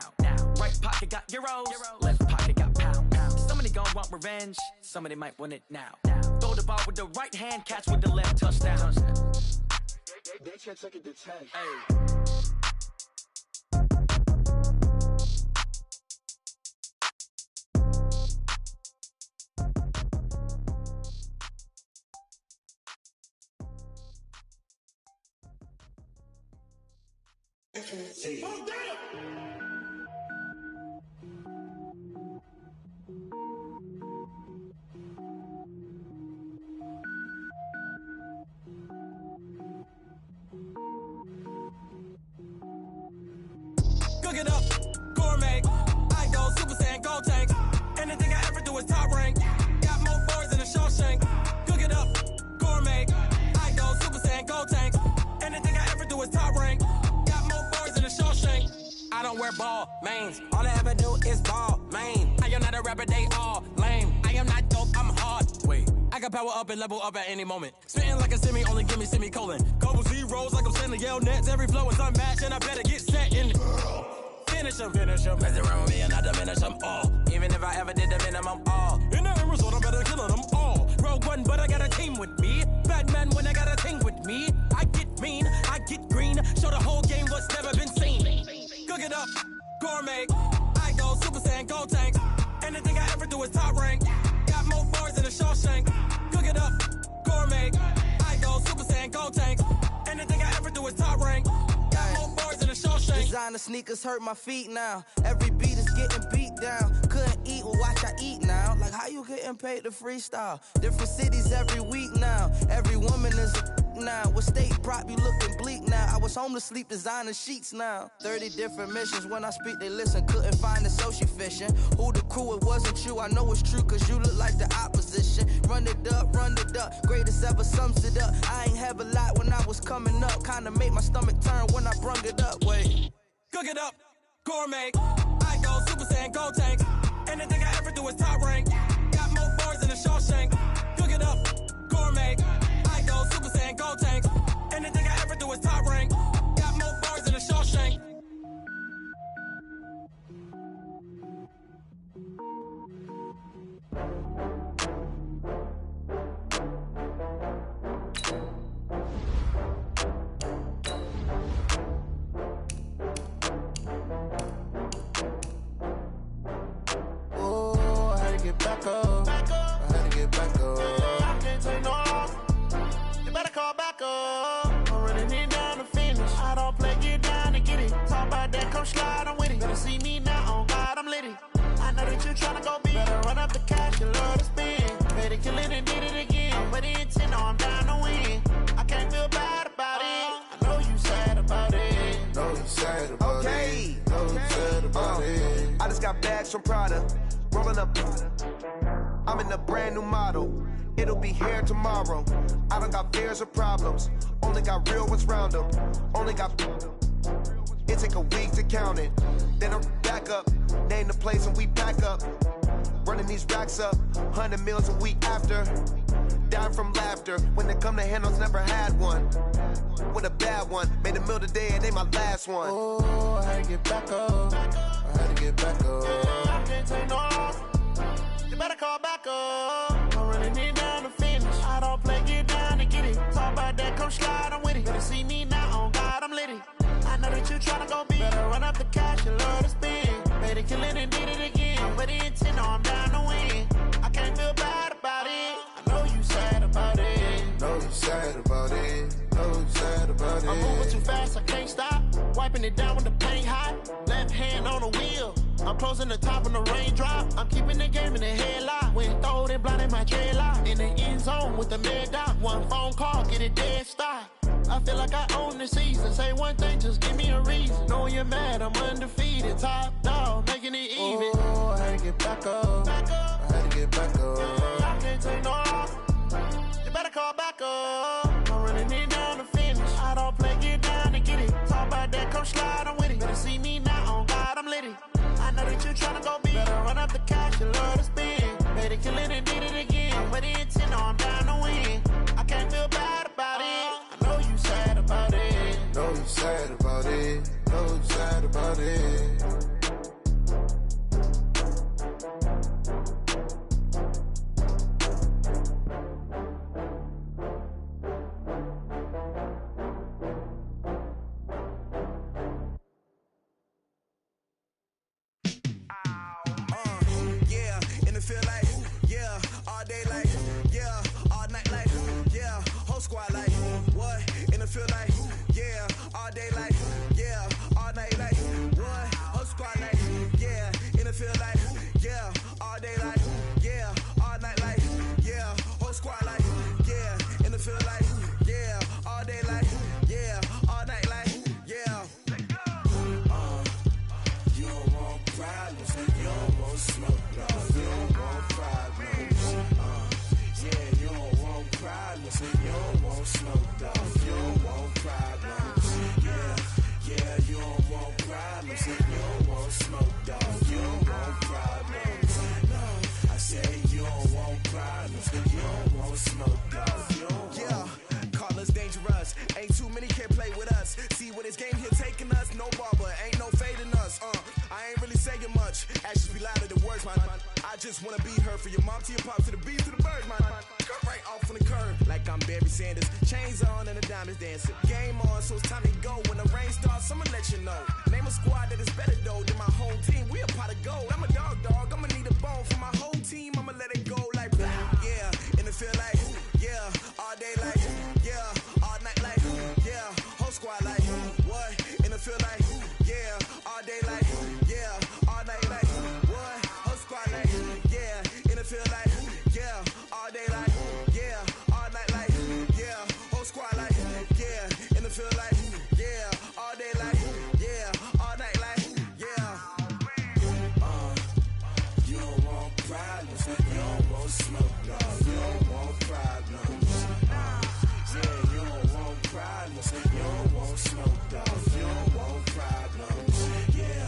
Right pocket got euros. Left pocket got pound. Somebody gonna want revenge. Somebody might want it now. Throw the ball with the right hand, catch with the left, touchdown.
They can't take it to 10.
Hey.
Cook it up, gourmet. I go Super Saiyan, gold tank. Anything I ever do is top rank. Got more boys than a Shawshank. Cook it up, gourmet. I go Super Saiyan, gold tank. Anything I ever do is top rank. Got more boys than a Shawshank. I don't wear ball mains. All I ever do is ball main. I am not a rapper, they all lame. I am not dope, I'm hard. Wait, I can power up and level up at any moment. Spitting like a semi, only give me semicolon. Couple zeros like I'm sending yell nets. Every flow is unmatched and I better get set in. Finish them. Mess around with me and I diminish them all. Even if I ever did the minimum all. In the end result, I'm better killing them all. Rogue One, but I got a team with me. Batman when I got a team with me. I get mean, I get green. Show the whole game what's never been seen. Cook it up, gourmet. I go Super Saiyan, gold tank. Anything I ever do is top rank. Got more bars than a Shawshank. Cook it up, gourmet. I go Super Saiyan, gold tank. Anything I ever do is top rank. Got more bars than a Shawshank.
Designer sneakers hurt my feet now. Every beat is getting beat down. Couldn't eat, well watch I eat now. Like how you getting paid to freestyle? Different cities every week now. Every woman is a now. With state prop, you looking bleak now. I was home to sleep designing sheets now. 30 different missions. When I speak, they listen. Couldn't find it, so she fishing. Who the crew? It wasn't you. I know it's true, cause you look like the opposition. Run it up. Greatest ever sums it up. I ain't have a lot when I was coming up. Kinda made my stomach turn when I brung it up. Wait.
Cook it up, gourmet. I go Super Saiyan, go tank. Anything I ever do is top rank. Got more boards than a Shawshank. Cook it up, gourmet. I go Super Saiyan, go tank. Anything I ever do is top rank. Got more boards than a Shawshank.
Back up. I had to get back up. I can't take no loss. You better call back up. I'm running it down to finish. I don't play, get down and get it. Talk about that, come slide, I'm with it. Better see me now, on God, I'm litty. I know that you tryna go big. Better run up the cash, you love to spend. Better kill it and did it again. But the intent, no, I'm down to win. I can't feel bad about it. I know you sad about it.
Know you sad about it. Know you sad about it. I just got bags from Prada. Rolling up, I'm in a brand new model. It'll be here tomorrow. I don't got fears or problems. Only got real ones round them. Only got. It take a week to count it. Then I'm back up. Name the place and we pack up. Running these racks up. 100 meals a week after. Dying from laughter. When it come to handles, never had one. With a bad one. Made a meal today and they my last one.
Oh, I had to get back up. I had to get back up. I can't take no loss. You better call back up. I'm running it down to finish. I don't play, get down and get it. Talk about that, come slide, I'm with it. Better see me now, on God, I'm litty. I know that you tryna go big. Better run up the cash, you love to spend. Made it, kill it and did it again. But the intent, no, I'm down to win. I can't feel bad about it. I know you sad about it.
Know you sad about it. Know you sad about it.
I'm moving too fast, I can't stop. Wiping it down with the paint hot. Left hand on the wheel. I'm closing the top when the raindrop. I'm keeping the game in the headlock. When throwed and blinded my dreadlock. In the end zone with the mad dot. One phone call, get it dead stop. I feel like I own the season. Say one thing, just give me a reason. Knowing you're mad, I'm undefeated. Top dog, making it even.
Oh, I had to get back up. I had to get back up.
I can't take no loss. You better call back up. I'm running it down to finish. I don't play, get down and get it. Talk about that, come slide, I'm with it. Better see me now, on God, I'm litty. I know that you tryna go big. Better run up the cash, you love to spend. Made it, kill it and did it again. But the intent, no, I'm down to win. I can't feel bad about it. I know you sad about it.
Know you sad about it. Know you sad about it.
Squad like, what? In the field like, yeah, all day like, yeah, all night like, what? Whole squad like, yeah, in the field like, yeah, all day like, yeah, all night like, yeah, whole squad like, yeah, in the field like, yeah, all day like, yeah, all night like, yeah. You don't want problems, you don't want smoke, you don't want problems, yeah, you don't want problems, you don't want smoke, dog. You don't want problems. Yeah, you don't want problems. You don't want smoke, dog. You don't want problems. No, I say you don't want problems. You don't want smoke, dog. You don't want. Yeah, call us dangerous. Ain't too many can play with us. See where this game here taking us. No barber, ain't no fading us. I ain't really saying much. Actions be louder than words, man. I just wanna be heard from your mom to your pop to the beat to the birds, man. Cut right off on the curb like I'm Barry Sanders. Chains on and the diamonds dancing. Game on, so it's time to go. When the rain starts, I'ma let you know. Name a squad that is better though than my home team. We a pot of gold. I'm a dog. I'ma need a bone for my whole team. I'ma let it go like blah. Yeah, in the field like yeah, all day like yeah, all night like yeah, whole squad like what? In the field like yeah, all day like yeah, all night like what? Whole squad like yeah, in the field like yeah, all day like yeah, all night like yeah, whole squad like yeah, in the field like yeah, all day like yeah, all night like yeah. You don't want problems, you don't want smoke, dog. You don't want problems. Yeah, you don't want problems, you don't want smoke, dog. You don't want problems. Yeah,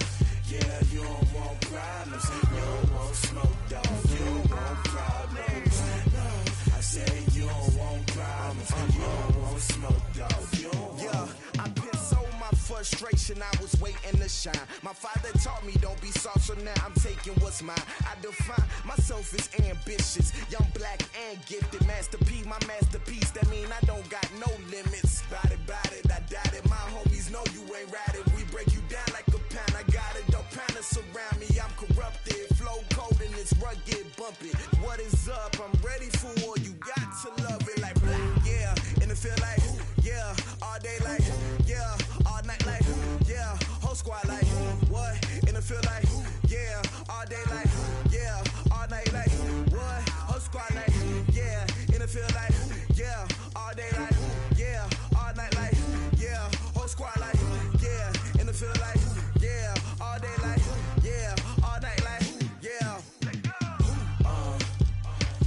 generation, I was waiting to shine. My father taught me don't be soft, so now I'm taking what's mine. I define myself as ambitious, young, black, and gifted. Master P, my masterpiece, that mean I don't got no limits. Bout it, I doubt it. My homies know you ain't ratted. We break you down like a pound. I got it, don't pound us around me. I'm corrupted, flow cold and it's rugged, bumpy. What is up? I'm ready for war. You got to love it like black, yeah. And it feel like, yeah. All day like, yeah. All night like, yeah. Whole squad like, what? And it feel like, yeah. All day like, yeah. All night like, what? Whole squad like, yeah. And it feel like, yeah. All day like, yeah. All night like, yeah. Whole squad like, yeah. And it feel like, yeah. All day like, yeah. All night like, yeah.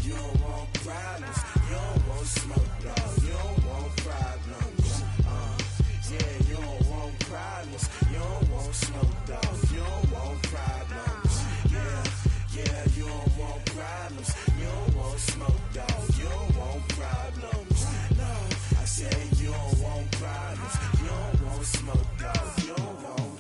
You don't want problems. You don't want smoke, no. You don't want problems. Yeah, you don't want problems. You don't want smoke, dog. You don't want problems. Yeah, you don't want problems. You don't want smoke, dog. You don't want problems. No, I said you don't want problems. You don't want smoke, dog. You don't want.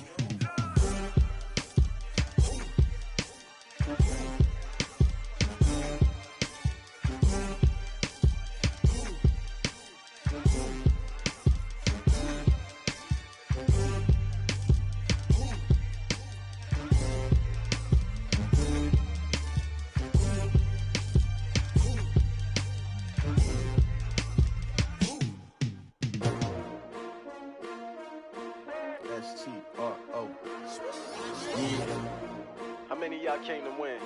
S-T-R-O. Yeah. How many of y'all came to win?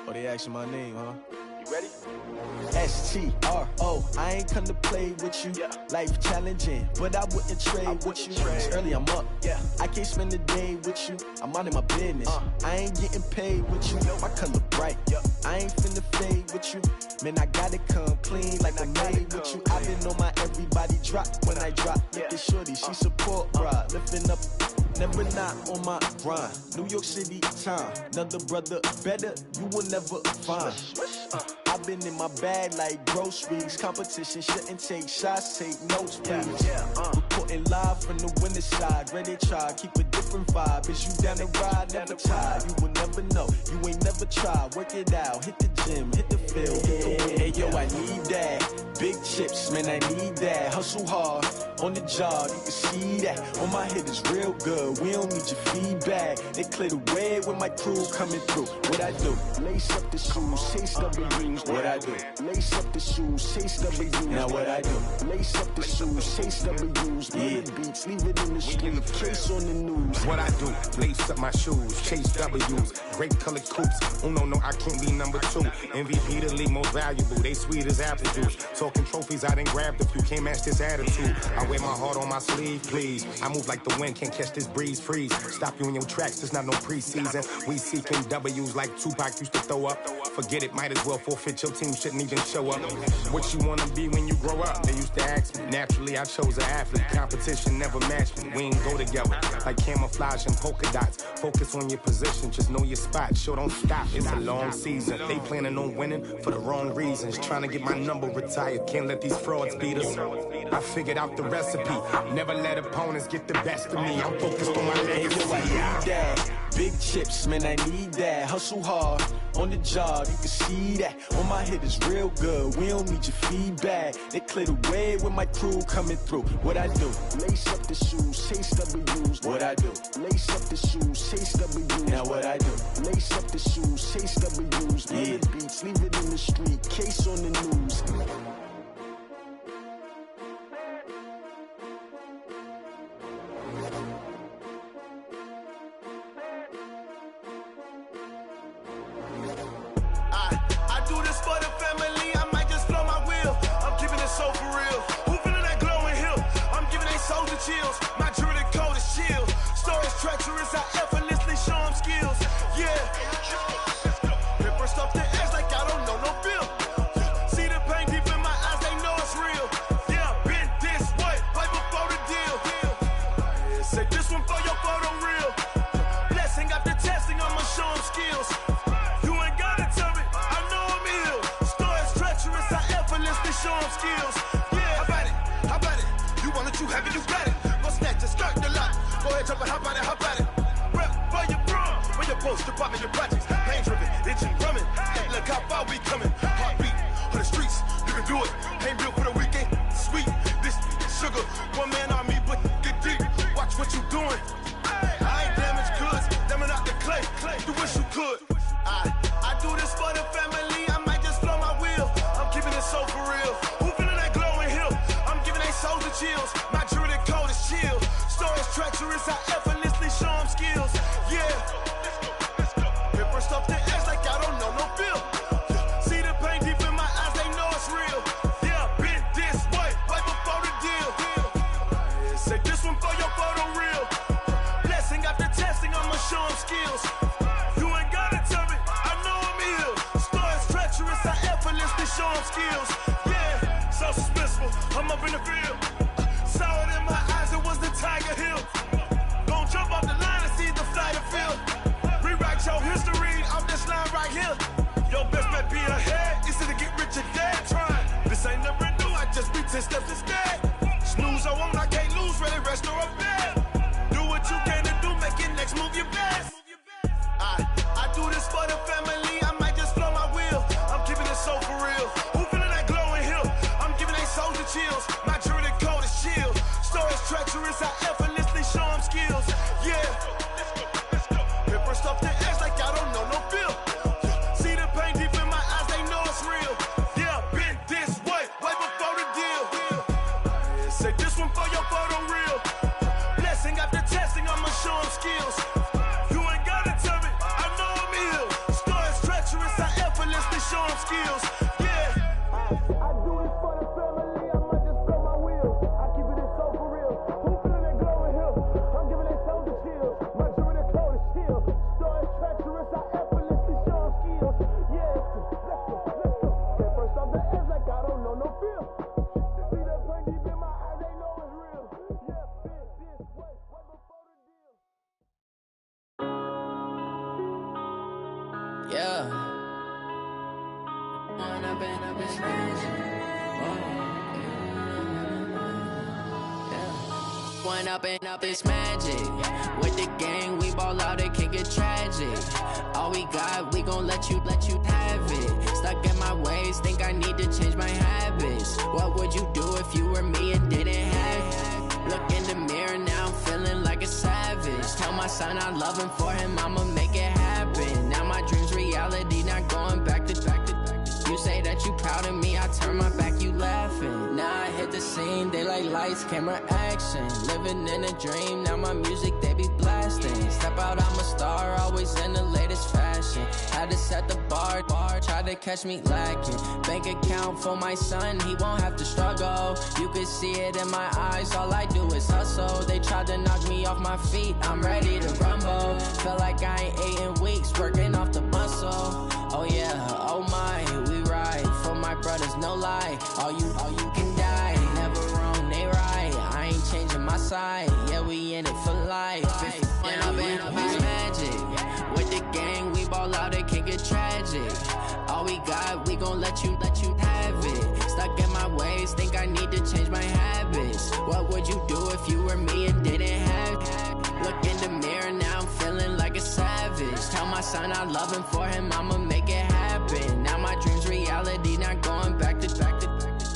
Oh, they asking my name, huh? You ready? S-T-R-O. I ain't come to play with you. Life challenging, but I wouldn't trade with you. It's early, I'm up. I can't spend the day with you. I'm minding my business. I ain't getting paid with you. My color bright. I ain't finna fade with you. Man, I gotta come clean like I made with you. I been on my everybody drop when I drop. Look at shorty, she support, bruh. Lifting up, never not on my grind. New York City time, another brother better, you will never find. I've been in my bag like groceries. Competition shouldn't take shots, take notes, please. Reporting live from the winter side. Ready to try, keep a different vibe. Is you down the ride, never tired. You will never know, you ain't never tried. Work it out, hit the gym, hit the field, hit the wind. Hey yo, I need that. Big chips, man, I need that. Hustle hard, on the job, you can see that. On my head is real good, we don't need your feedback. They clear the way when my crew coming through. What I do? Lace up the shoes, chase W's. What I do? Lace up the shoes, chase W's. Now what I do? Lace up the shoes, chase W's. Yeah, beats, leave it in the street, case on the news.
What I do? Lace up my shoes, chase W's. Great colored coops. Oh no, I can't be number 2. MVP the league most valuable. They sweet as apple juice. Talking trophies, I done grabbed a few. Can't match this attitude. I wear my heart on my sleeve, please. I move like the wind, can't catch this breeze. Freeze. Stop you in your tracks. There's not no preseason. We seeking W's like Tupac used to throw up. Forget it, might as well forfeit. Your team shouldn't even show up. What you wanna be when you grow up? They used to ask me. Naturally, I chose an athlete. Competition never matched me. We ain't go together like camouflage and polka dots. Focus on your position, just know your spot. Sure, don't stop. It's a long season. They planning on winning for the wrong reasons. Trying to get my number retired. Can't let these frauds beat us. I figured out the recipe. Never let opponents get the best of me. I'm focused on my legacy.
I need that. Big chips, man, I need that. Hustle hard, on the job, you can see that. On my head is real good, we don't need your feedback. They clear the way when my crew coming through. What I do? Lace up the shoes, chase W's. What I do? Lace up the shoes, chase W's. Now what I do? Lace up the shoes, chase W's. Yeah, beats, leave it in the street, case on the news.
I do this for the family, I might just blow my wheel. I'm keeping it so for real. Who feeling that glowing hill? I'm giving they soldier chills. My jewelry cold is chill. Stories treacherous, I effortlessly show them skills. Yeah. Paper stuff to act like I don't know no bill. See the pain deep in my eyes, they know it's real. Yeah, been this way, way before the deal. Say this one for your photo reel. Blessing after testing, I'ma show them skills. Show them skills. Yeah, how about it? You want it, you have it, you got it. Go snatch it, skirt the lot.
Go ahead, jump and hop at it. Rep for your bra, for your post, your poppin', your projects. Pain driven, itching, drumming. Hey, look how far we coming. Heartbeat on the streets, you can do it. Ain't built for the weekend. Sweet, this sugar, one man army, but get deep. Watch what you doing. I ain't damaged goods, damn it out the clay. You wish you could. I do this for the family. I might just blow my wheel. I'm keeping it so for real. Who feeling that glowing hill? I'm giving they souls the chills. My jewelry code is chill. Stories treacherous, I effortlessly show them skills. Yeah. Hit first off the edge like I don't know no feel. See the pain deep in my eyes, they know it's real. Yeah, been this way, right before the deal. Say this one for your photo real. Blessing after testing, I'ma show them skills. You ain't gotta tell me, I know I'm ill. Stories treacherous, I effortlessly show them skills. Yeah, so suspenseful, I'm up in the field. Saw it in my eyes, it was the Tiger Hill. Gon' jump off the line and see the flight of field. Rewrite your history off this line right here. Your best bet be ahead, it's to get rich or dead trying. This ain't never new, I just be 10 steps instead. Snooze, I won't, I can't lose, ready, rest or a bed. Do what you can to do, make your next move your best. I do this for the family, I might just blow my wheel. I'm keeping it so for real. Who feeling that glowing hill? I'm giving they souls the chills. My jewelry code is chill. Stories treacherous, I effortlessly show them skills. Yeah. Hit first off the edge like I don't know no feel. See the pain deep in my eyes, they know it's real. Yeah, been this way, way before the deal. Say this one for your photo real. Blessing after testing, I'ma show them skills. You ain't gotta tell me, I know I'm ill. Stories treacherous, I effortlessly show them skills. Yeah. I do this for the family, I might just blow my wheel. I keep it so for real. Who feeling that glowing hill? I'm giving they souls the chills. My jewelry code is chill. Stories treacherous, I effortlessly show them skills. Yeah, let's go. Get first off the edge like I don't know no feel. See that pain deep in my eyes, they know it's real. Yeah, been this way, way before the deal.
Yeah. One up and up is magic. With the gang, we ball out, it can get tragic. All we got, we gon' let you have it. Stuck in my ways, think I need to change my habits. What would you do if you were me and didn't have it? Look in the mirror, now I'm feeling like a savage. Tell my son I love him, for him I'ma make it happen. Now my dream's reality, not going back to. You say that you proud of me, I turn my back, you laughing. Now I hit the scene, they like lights, camera, action. Living in a dream, now my music, they be blasting. Step out, I'm a star, always in the latest fashion. Had to set the bar, try to catch me lacking. Bank account for my son, he won't have to struggle. You can see it in my eyes, all I do is hustle. They tried to knock me off my feet, I'm ready to rumble. Feel like I ain't ate in weeks, working off the muscle. Oh yeah, oh my, we ride for my brothers, no lie. All you can die, never wrong, they right. I ain't changing my side, yeah, we in it for life. When I've been magic, with the gang, we ball out, it can get tragic. All we got, we gon' let you have it. Stuck in my ways, think I need to change my habits. What would you do if you were me and didn't have it? Look in the mirror, now I'm feeling like a savage. Tell my son I love him, for him I'ma make it happen. Now my dream's reality, not going back to.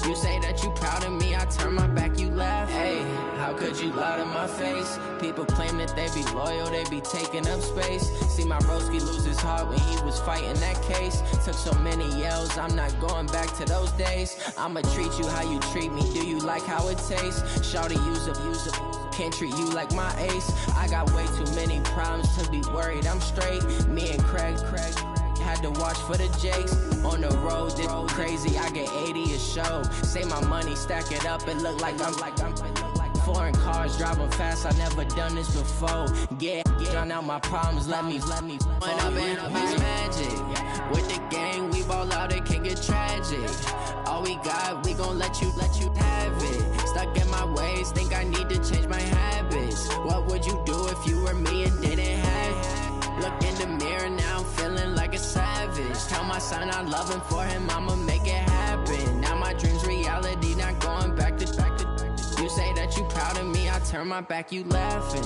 You say that you proud of me, I turn my back, you laugh. Hey, how could you lie to my face? People claim that they be loyal, they be taking up space. See my broski lose his heart when he was fighting that case. Took so many yells, I'm not going back to those days. I'ma treat you how you treat me, do you like how it tastes? Shawty, use up, can't treat you like my ace. I got way too many problems to be worried, I'm straight. Me and Craig had to watch for the Jakes. On the road, this crazy, I get 80 a show. Say my money, stack it up, it look like I'm foreign cars, driving fast, I never done this before. Get drown out my problems, let me When I've been magic, with the gang, we ball out, it can get tragic. All we got, we gon' let you have it. Stuck in my ways, think I need to change my habits. What would you do if you were me and didn't have it? Look in the mirror, now I'm feeling like a savage. Tell my son I love him, for him I'ma make it happen. Now my dream's reality, not going back to. You say that you proud of me, I
I turn my back, you laughing.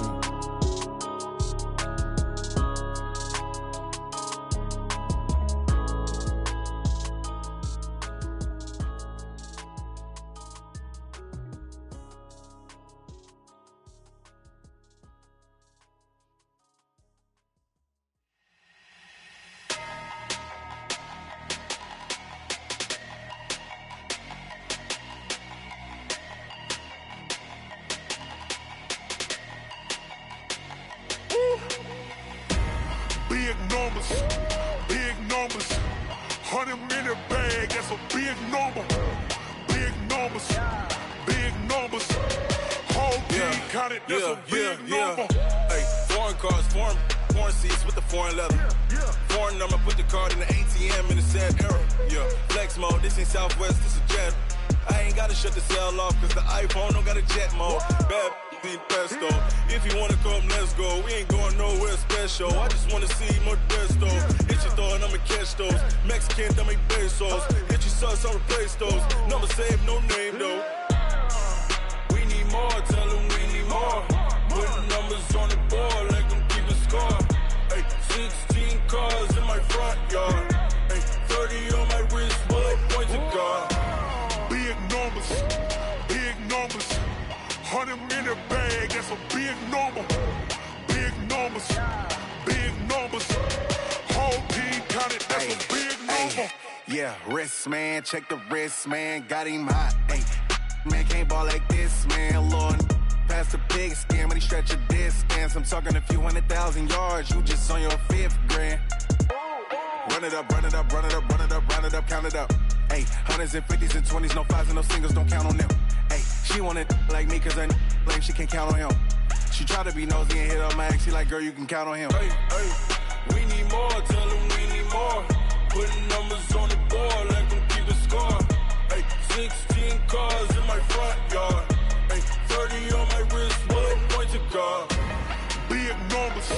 Big numbers, 100-minute bag, that's a big number. Big numbers, whole team counted, that's a big number.
Hey, foreign cars, foreign seats with the foreign leather. Foreign number, put the card in the ATM in the sad era. Yeah, flex mode, this ain't Southwest, this is Jet. I ain't gotta shut the cell off, cause the iPhone don't got a jet mode. Bad need pesto. If you wanna come, let's go. We ain't going nowhere special. I just wanna see Modesto. Hit your throw and I'ma catch those. Mexican, dummy pesos. Hit your sus, I'll replace those. Number save, no name though. We need more, tell them we need more. Put numbers on the board, let them keep the score. Hey, 16 cars in my front yard. Hey, 30 on my wrist, bullet point to God.
Big numbers, 100-minute bag, that's a big number. Big numbers, whole team counted, that's a big number.
Yeah, wrist man, check the wrist man, got him hot. Ay, man can't ball like this, man. Lord, past the big scam when he stretch a distance. I'm talking a few 100,000 yards, you just on your 5th grand. Run it up, count it up. Ay, hundreds and 50s and 20s, no 5s and no singles, don't count on them. Ay, she want it like me, cause her lame, she can't count on him. She try to be nosy and hit on my ex, she like, girl, you can count on him.
Hey, we need more, tell them we need more. Putting numbers on the board, let them keep the score. Hey, 16 cars in my front yard. Hey, 30 on my wrist, bullet point to God.
Big numbers,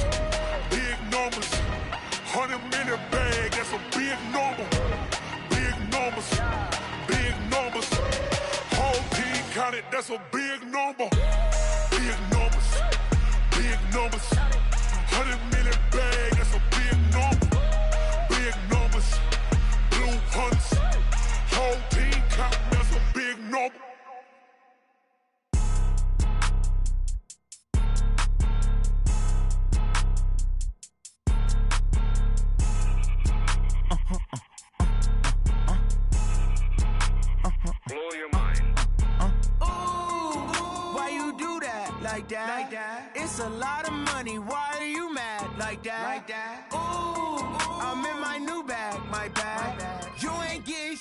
100-minute bag, that's a big number. Big numbers, whole team counted, that's a big number. Big numbers, 100-minute bag, that's a big number. Big numbers, blue hunts, whole team counting, that's a big number.
Blow your mind.
Why you do that? Like that? It's a lot of money. Why are you mad? Like that? Ooh, I'm in my new bag. My bad. You ain't get.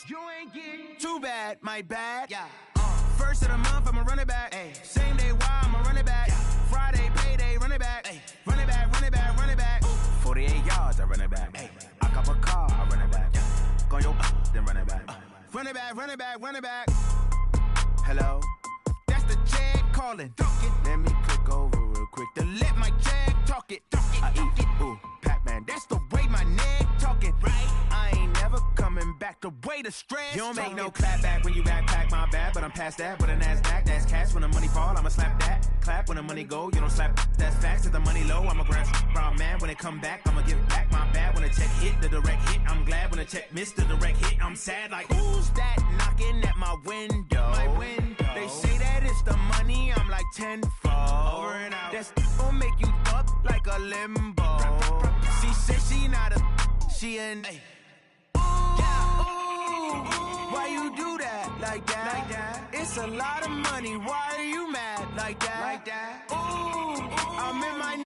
Too bad. My bad. Yeah. First of the month, I'ma run it back. Ay. Same day, why I'ma run it back. Yeah. Friday, payday, run it back. Ay. Run it back. 48 yards, I run it back. Ay. I cop a car, I run it back. Yeah. Go your then run it back. Run it back. Hello? That's the check calling. Let me click over real quick to let my check talk it. I eat it. Ooh, Pac-Man, that's the way my neck talking. Right? I ain't never coming back the way the stress. You don't make no clap back when you backpack, my bad. But I'm past that, but a NASDAQ, that's cash. When the money fall, I'ma slap that. Clap when the money go, you don't slap. That's facts. If the money low, I'ma grab brown man. When it come back, I'ma give back my bad. When the check hit, the direct hit. I'm glad when the check missed the direct hit. I'm sad like, who's that knocking at my window? They say that it's the money, I'm like tenfold. Over and out. That's gon' make you up like a limbo. She said she not a, she an. Why you do that? Like that? It's a lot of money. Why are you mad? Like that? Ooh, I'm in my